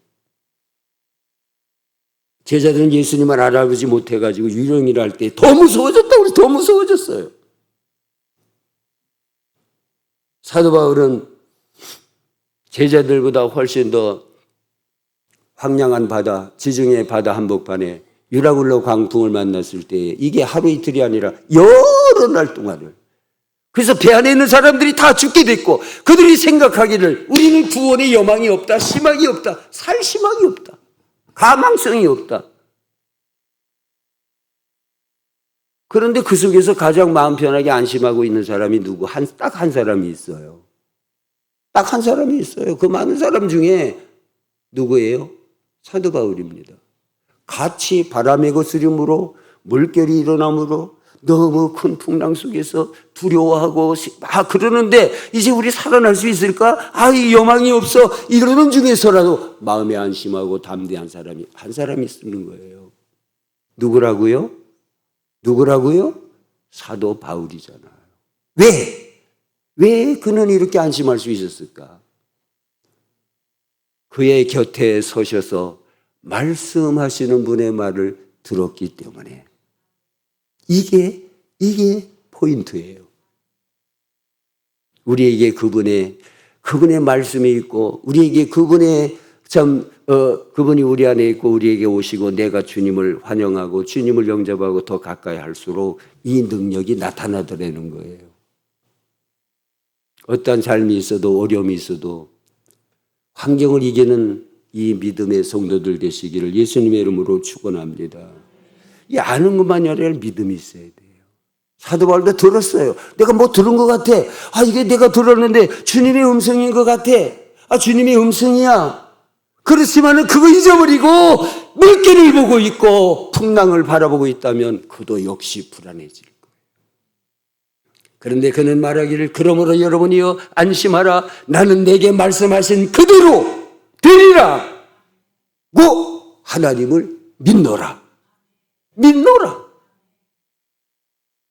제자들은 예수님을 알아보지 못해가지고 유령이라 할 때 더 무서워졌다. 우리 더 무서워졌어요. 사도 바울은 제자들보다 훨씬 더 황량한 바다, 지중해 바다 한복판에 유라굴로 광풍을 만났을 때 이게 하루 이틀이 아니라 여러 날 동안을 그래서 배 안에 있는 사람들이 다 죽게 됐고 그들이 생각하기를 우리는 구원의 여망이 없다, 희망이 없다, 살 희망이 없다, 가망성이 없다. 그런데 그 속에서 가장 마음 편하게 안심하고 있는 사람이 누구? 딱 한 사람이 있어요. 딱 한 사람이 있어요. 그 많은 사람 중에 누구예요? 사도 바울입니다. 같이 바람의 거스림으로 물결이 일어남으로 너무 큰 풍랑 속에서 두려워하고 그러는데 이제 우리 살아날 수 있을까? 이 여망이 없어. 이러는 중에서라도 마음에 안심하고 담대한 사람이 한 사람이 있는 거예요. 누구라고요? 사도 바울이잖아요. 왜 그는 이렇게 안심할 수 있었을까? 그의 곁에 서셔서 말씀하시는 분의 말을 들었기 때문에 이게 포인트예요. 우리에게 그분의 말씀이 있고 우리에게 그분이 우리 안에 있고 우리에게 오시고 내가 주님을 환영하고 주님을 영접하고 더 가까이 할수록 이 능력이 나타나더라는 거예요. 어떤 삶이 있어도 어려움이 있어도 환경을 이기는 이 믿음의 성도들 되시기를 예수님의 이름으로 축원합니다. 이 아는 것만이 아니라 믿음이 있어야 돼요. 사도 바울도 들었어요. 내가 뭐 들은 것 같아. 이게 내가 들었는데 주님의 음성인 것 같아. 주님의 음성이야. 그렇지만은 그거 잊어버리고 물결을 보고 있고 풍랑을 바라보고 있다면 그도 역시 불안해질 거예요. 그런데 그는 말하기를 그러므로 여러분이여 안심하라. 나는 내게 말씀하신 그대로 되리라. 고 하나님을 믿노라.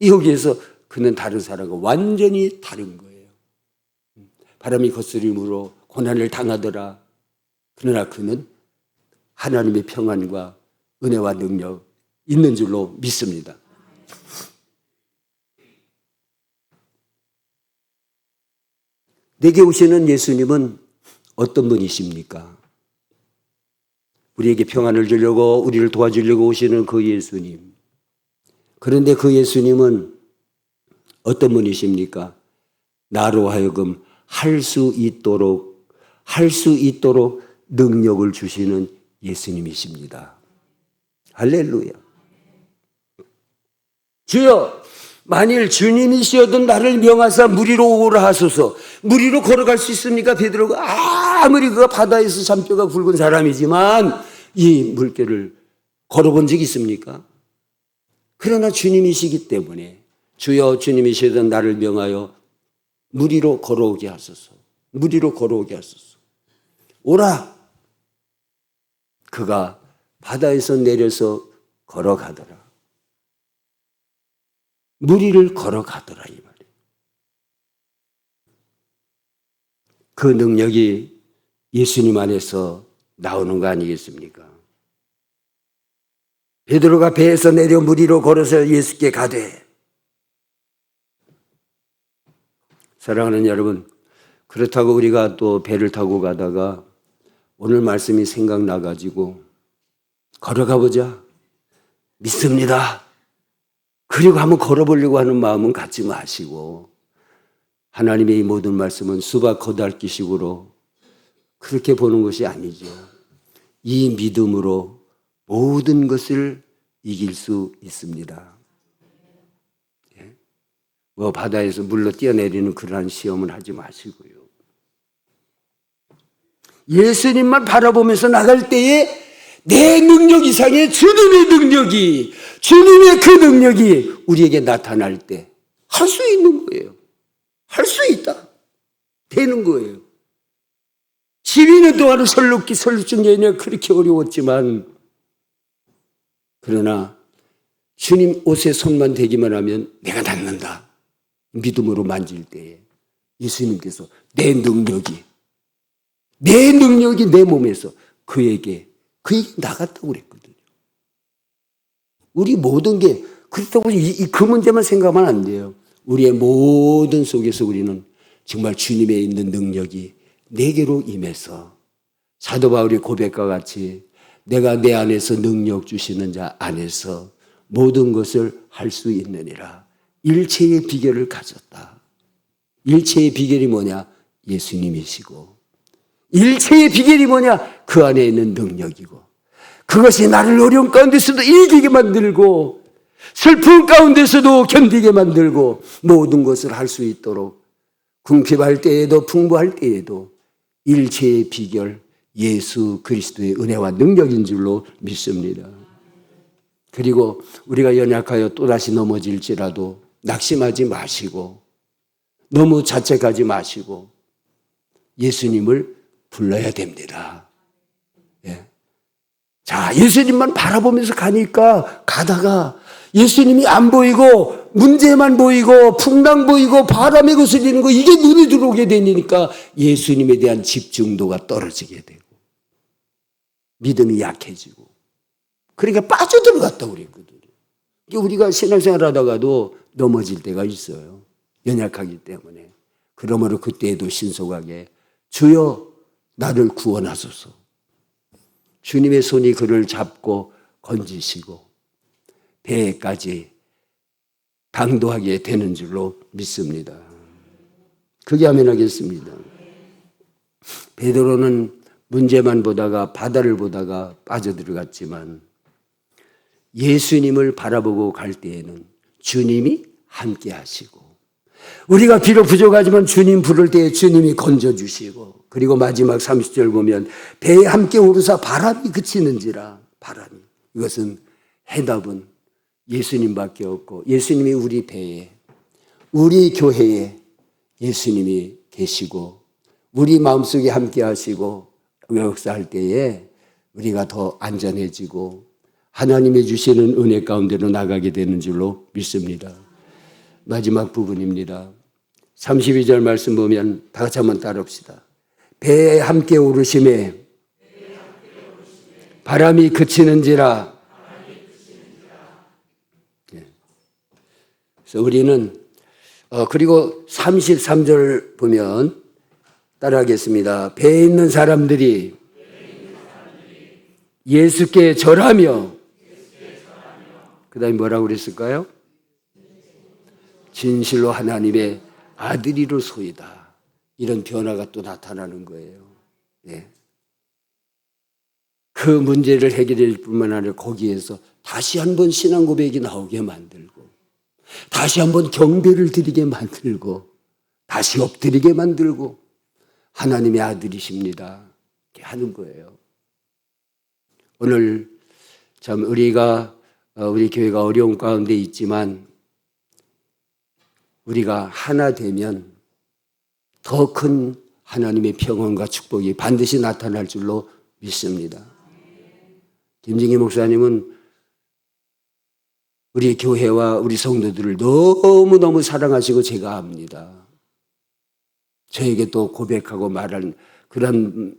여기에서 그는 다른 사람과 완전히 다른 거예요. 바람이 거스림으로 고난을 당하더라. 그러나 그는 하나님의 평안과 은혜와 능력 있는 줄로 믿습니다. 내게 오시는 예수님은 어떤 분이십니까? 우리에게 평안을 주려고 우리를 도와주려고 오시는 그 예수님. 그런데 그 예수님은 어떤 분이십니까? 나로 하여금 할 수 있도록 능력을 주시는 예수님이십니다. 할렐루야. 주여, 만일 주님이시여든 나를 명하사 물 위로 오라 하소서. 물 위로 걸어갈 수 있습니까? 베드로가 아무리 그가 바다에서 잔뼈가 굵은 사람이지만 이 물결을 걸어본 적이 있습니까? 그러나 주님이시기 때문에 주여 주님이시던 나를 명하여 물 위로 걸어오게 하소서. 물 위로 걸어오게 하소서. 오라. 그가 바다에서 내려서 걸어가더라. 물 위를 걸어가더라 이 말이에요. 그 능력이 예수님 안에서 나오는 거 아니겠습니까? 베드로가 배에서 내려 물 위로 걸어서 예수께 가되, 사랑하는 여러분, 그렇다고 우리가 또 배를 타고 가다가 오늘 말씀이 생각나가지고 걸어가 보자, 믿습니다, 그리고 한번 걸어보려고 하는 마음은 갖지 마시고, 하나님의 이 모든 말씀은 수박 거달기식으로 그렇게 보는 것이 아니죠. 이 믿음으로 모든 것을 이길 수 있습니다. 뭐 바다에서 물로 뛰어내리는 그러한 시험은 하지 마시고요. 예수님만 바라보면서 나갈 때에 내 능력 이상의 주님의 능력이, 주님의 그 능력이 우리에게 나타날 때 할 수 있는 거예요. 할 수 있다. 되는 거예요. 12년 동안 설립중년이 그렇게 어려웠지만, 그러나 주님 옷에 손만 대기만 하면 내가 낫는다. 믿음으로 만질 때에 예수님께서 내 능력이 내 몸에서 그에게 나갔다고 그랬거든요. 우리 모든 게 그렇다고 그 문제만 생각하면 안 돼요. 우리의 모든 속에서 우리는 정말 주님에 있는 능력이 내게로 임해서 사도 바울의 고백과 같이 내가 내 안에서 능력 주시는 자 안에서 모든 것을 할 수 있느니라. 일체의 비결을 가졌다. 일체의 비결이 뭐냐? 예수님이시고, 일체의 비결이 뭐냐? 그 안에 있는 능력이고, 그것이 나를 어려운 가운데서도 이기게 만들고 슬픔 가운데서도 견디게 만들고 모든 것을 할 수 있도록 궁핍할 때에도 풍부할 때에도 일체의 비결 예수 그리스도의 은혜와 능력인 줄로 믿습니다. 그리고 우리가 연약하여 또다시 넘어질지라도 낙심하지 마시고 너무 자책하지 마시고 예수님을 불러야 됩니다. 예. 자, 예수님만 바라보면서 가다가 예수님이 안 보이고 문제만 보이고 풍랑 보이고 바람에 거슬리는 거, 이게 눈에 들어오게 되니까 예수님에 대한 집중도가 떨어지게 되고 믿음이 약해지고, 그러니까 빠져들어갔다고 그랬거든요. 우리가 신앙생활 하다가도 넘어질 때가 있어요. 연약하기 때문에. 그러므로 그때에도 신속하게 주여 나를 구원하소서. 주님의 손이 그를 잡고 건지시고 배에까지 당도하게 되는 줄로 믿습니다. 그게 아멘하겠습니다. 베드로는 문제만 보다가 바다를 보다가 빠져들어갔지만 예수님을 바라보고 갈 때에는 주님이 함께 하시고, 우리가 비록 부족하지만 주님 부를 때에 주님이 건져주시고, 그리고 마지막 30절 보면 배에 함께 오르사 바람이 그치는지라. 바람이, 이것은 해답은 예수님밖에 없고, 예수님이 우리 배에, 우리 교회에 예수님이 계시고 우리 마음속에 함께 하시고 역사할 때에 우리가 더 안전해지고 하나님이 주시는 은혜 가운데로 나가게 되는 줄로 믿습니다. 마지막 부분입니다. 32절 말씀 보면 다 같이 한번 따라합시다. 배에 함께 오르심에 바람이 그치는지라. 그래서 우리는 그리고 33절 보면 따라하겠습니다. 배에 있는 사람들이 예수께 절하며, 그 다음에 뭐라고 그랬을까요? 진실로 하나님의 아들이로소이다. 이런 변화가 또 나타나는 거예요. 네. 그 문제를 해결할 뿐만 아니라 거기에서 다시 한번 신앙 고백이 나오게 만들고, 다시 한번 경배를 드리게 만들고, 다시 엎드리게 만들고, 하나님의 아들이십니다 이렇게 하는 거예요. 오늘 참 우리가 우리 교회가 어려운 가운데 있지만 우리가 하나 되면 더 큰 하나님의 평안과 축복이 반드시 나타날 줄로 믿습니다. 김진기 목사님은 우리 교회와 우리 성도들을 너무너무 사랑하시고 제가 압니다. 저에게 또 고백하고 말한 그런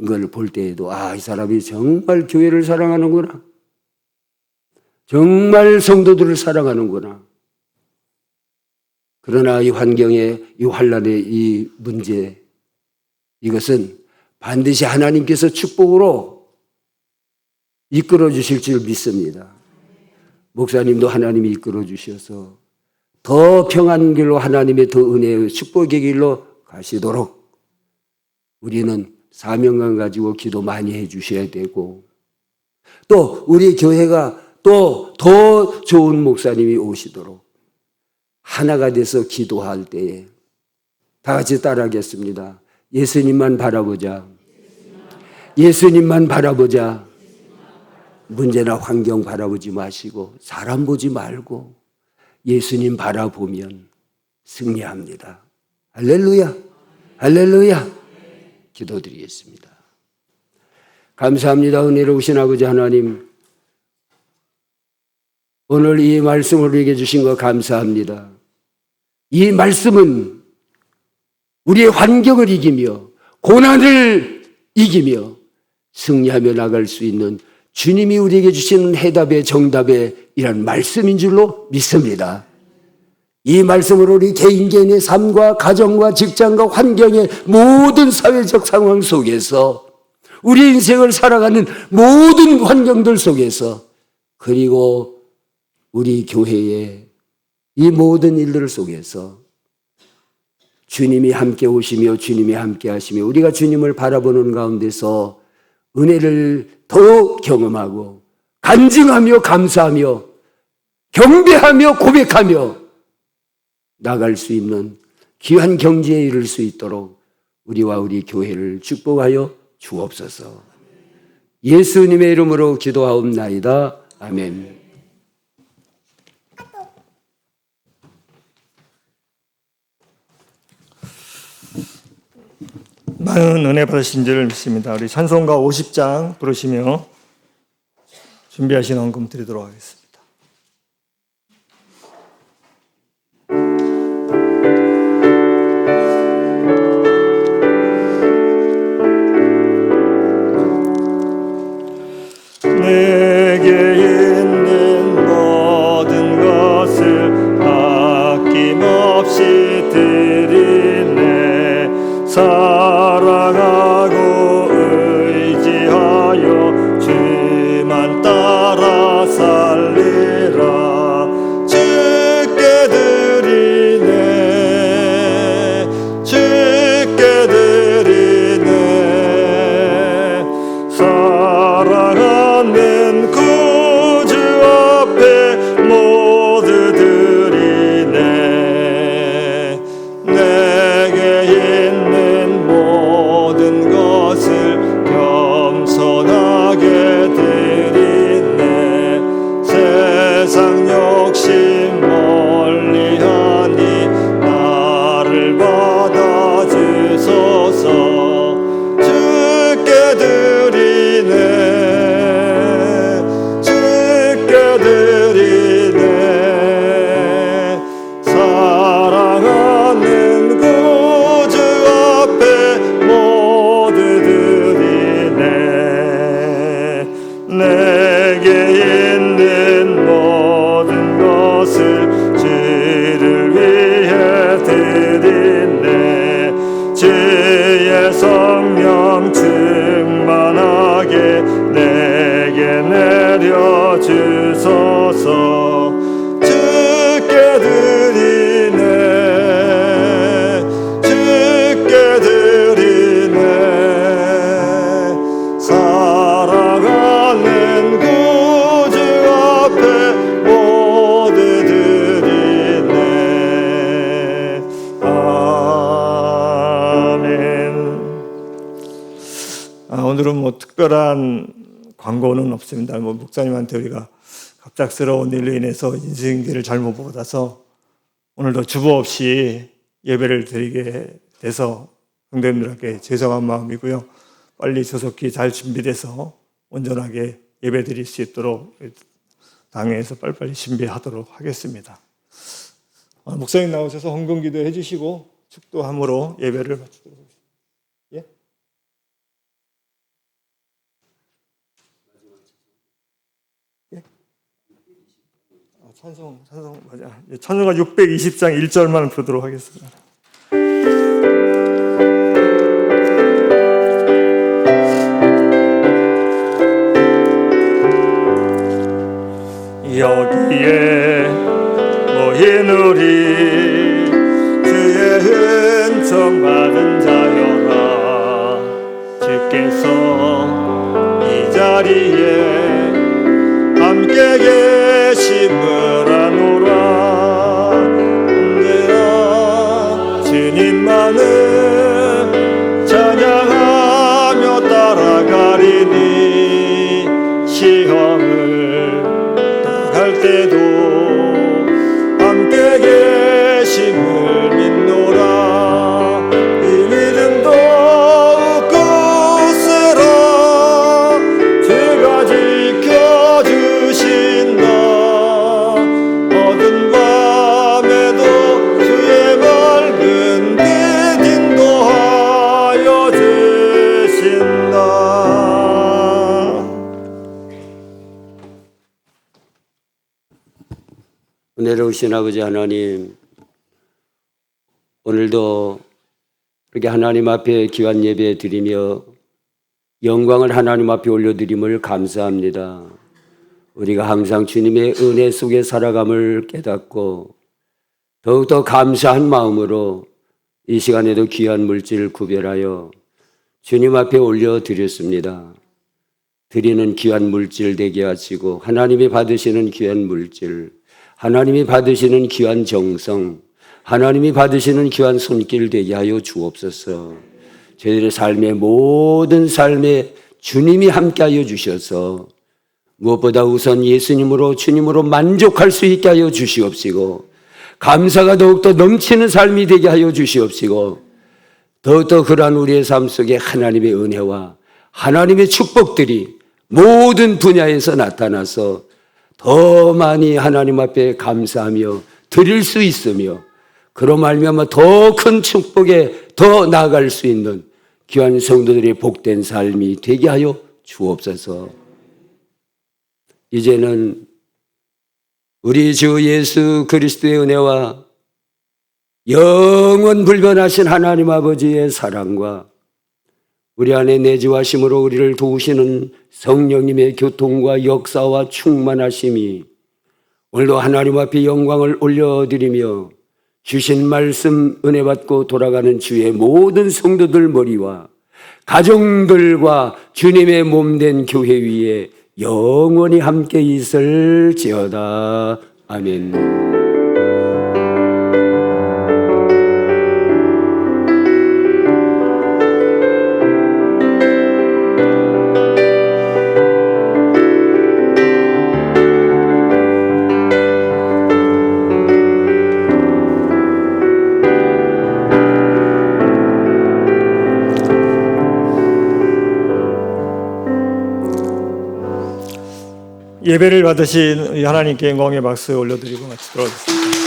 걸 볼 때에도 이 사람이 정말 교회를 사랑하는구나. 정말 성도들을 사랑하는구나. 그러나 이 환경에, 이 환란의 이 문제, 이것은 반드시 하나님께서 축복으로 이끌어 주실 줄 믿습니다. 목사님도 하나님이 이끌어 주셔서 더 평안한 길로, 하나님의 더 은혜의 축복의 길로 가시도록 우리는 사명감 가지고 기도 많이 해 주셔야 되고, 또 우리 교회가 또 더 좋은 목사님이 오시도록 하나가 돼서 기도할 때에 다 같이 따라하겠습니다. 예수님만 바라보자. 예수님만 바라보자. 문제나 환경 바라보지 마시고 사람 보지 말고 예수님 바라보면 승리합니다. 할렐루야. 할렐루야. 기도드리겠습니다. 감사합니다. 은혜로우신 아버지 하나님, 오늘 이 말씀을 우리에게 주신 거 감사합니다. 이 말씀은 우리의 환경을 이기며 고난을 이기며 승리하며 나갈 수 있는 주님이 우리에게 주시는 해답의 정답의 이런 말씀인 줄로 믿습니다. 이 말씀으로 우리 개인의 삶과 가정과 직장과 환경의 모든 사회적 상황 속에서 우리 인생을 살아가는 모든 환경들 속에서, 그리고 우리 교회의 이 모든 일들 속에서 주님이 함께 오시며 주님이 함께 하시며 우리가 주님을 바라보는 가운데서 은혜를 더욱 경험하고 간증하며 감사하며 경배하며 고백하며 나갈 수 있는 귀한 경지에 이를 수 있도록 우리와 우리 교회를 축복하여 주옵소서. 예수님의 이름으로 기도하옵나이다. 아멘. 많은 은혜 받으신 줄 믿습니다. 우리 찬송가 50장 부르시며 준비하신 헌금 드리도록 하겠습니다. 내게 있는 모든 것을 아낌없이 드리네. 사랑하고 의지하여 주만 따라 살리라. 주께 드리네. 주께 드리네. 사랑하는 구주 앞에 모두 드리네. 내게 있는 모든 것을 겸손하게 드리네. 세상 욕심 멀리하니 나를 받아주소서. 주께 드리네. 주께 드리네. 사랑하는 구주 앞에 모두 드리네. 내게 있는 모든 것을 주를 위해 드리네. 주의 성령 충만하게 내게 내려주소서. 주께 드리네. 주께 드리네. 사랑하는 구주 앞에 모두 드리네. 아멘. 오늘은 특별한 광고는 없습니다. 목사님한테 우리가 갑작스러운 일로 인해서 인생길을 잘못 받아서 오늘도 주보 없이 예배를 드리게 돼서 성도님들에게 죄송한 마음이고요. 빨리 조속히 잘 준비돼서 온전하게 예배 드릴 수 있도록 당회에서 빨리빨리 준비하도록 하겠습니다. 목사님 나오셔서 헌금기도 해주시고 축도함으로 예배를 마치도록 하겠습니다. 예? 예? 찬송 맞아. 찬송가 620장 1절만 부르도록 하겠습니다. 여기에 모인 우리 주의 은총 받은 자여라. 주께서 이 자리에 함께 계심을 아노라. 언제나 주님만을 찬양하며 따라가리니 시험을 할 때도 함께 계심을 믿노라. 이 믿음 더욱 굳세라. 주가 지켜주신다. 어두운 밤에도 주의 맑은 빛 인도하여 주신다. 은혜로우신 아버지 하나님, 오늘도 이렇게 하나님 앞에 귀한 예배 드리며 영광을 하나님 앞에 올려드림을 감사합니다. 우리가 항상 주님의 은혜 속에 살아감을 깨닫고 더욱더 감사한 마음으로 이 시간에도 귀한 물질을 구별하여 주님 앞에 올려드렸습니다. 드리는 귀한 물질 되게 하시고 하나님이 받으시는 귀한 물질, 하나님이 받으시는 귀한 정성, 하나님이 받으시는 귀한 손길 되게 하여 주옵소서. 저희들의 삶의 모든 삶에 주님이 함께하여 주셔서 무엇보다 우선 예수님으로 주님으로 만족할 수 있게 하여 주시옵시고 감사가 더욱더 넘치는 삶이 되게 하여 주시옵시고 더욱더 그러한 우리의 삶 속에 하나님의 은혜와 하나님의 축복들이 모든 분야에서 나타나서 더 많이 하나님 앞에 감사하며 드릴 수 있으며 그로 말미암아 더 큰 축복에 더 나아갈 수 있는 귀한 성도들의 복된 삶이 되게 하여 주옵소서. 이제는 우리 주 예수 그리스도의 은혜와 영원 불변하신 하나님 아버지의 사랑과 우리 안에 내주하심으로 우리를 도우시는 성령님의 교통과 역사와 충만하심이 오늘도 하나님 앞에 영광을 올려드리며 주신 말씀 은혜 받고 돌아가는 주의 모든 성도들 머리와 가정들과 주님의 몸된 교회 위에 영원히 함께 있을지어다. 아멘. 예배를 받으신 하나님께 영광의 박수 올려드리고 마치도록 하겠습니다.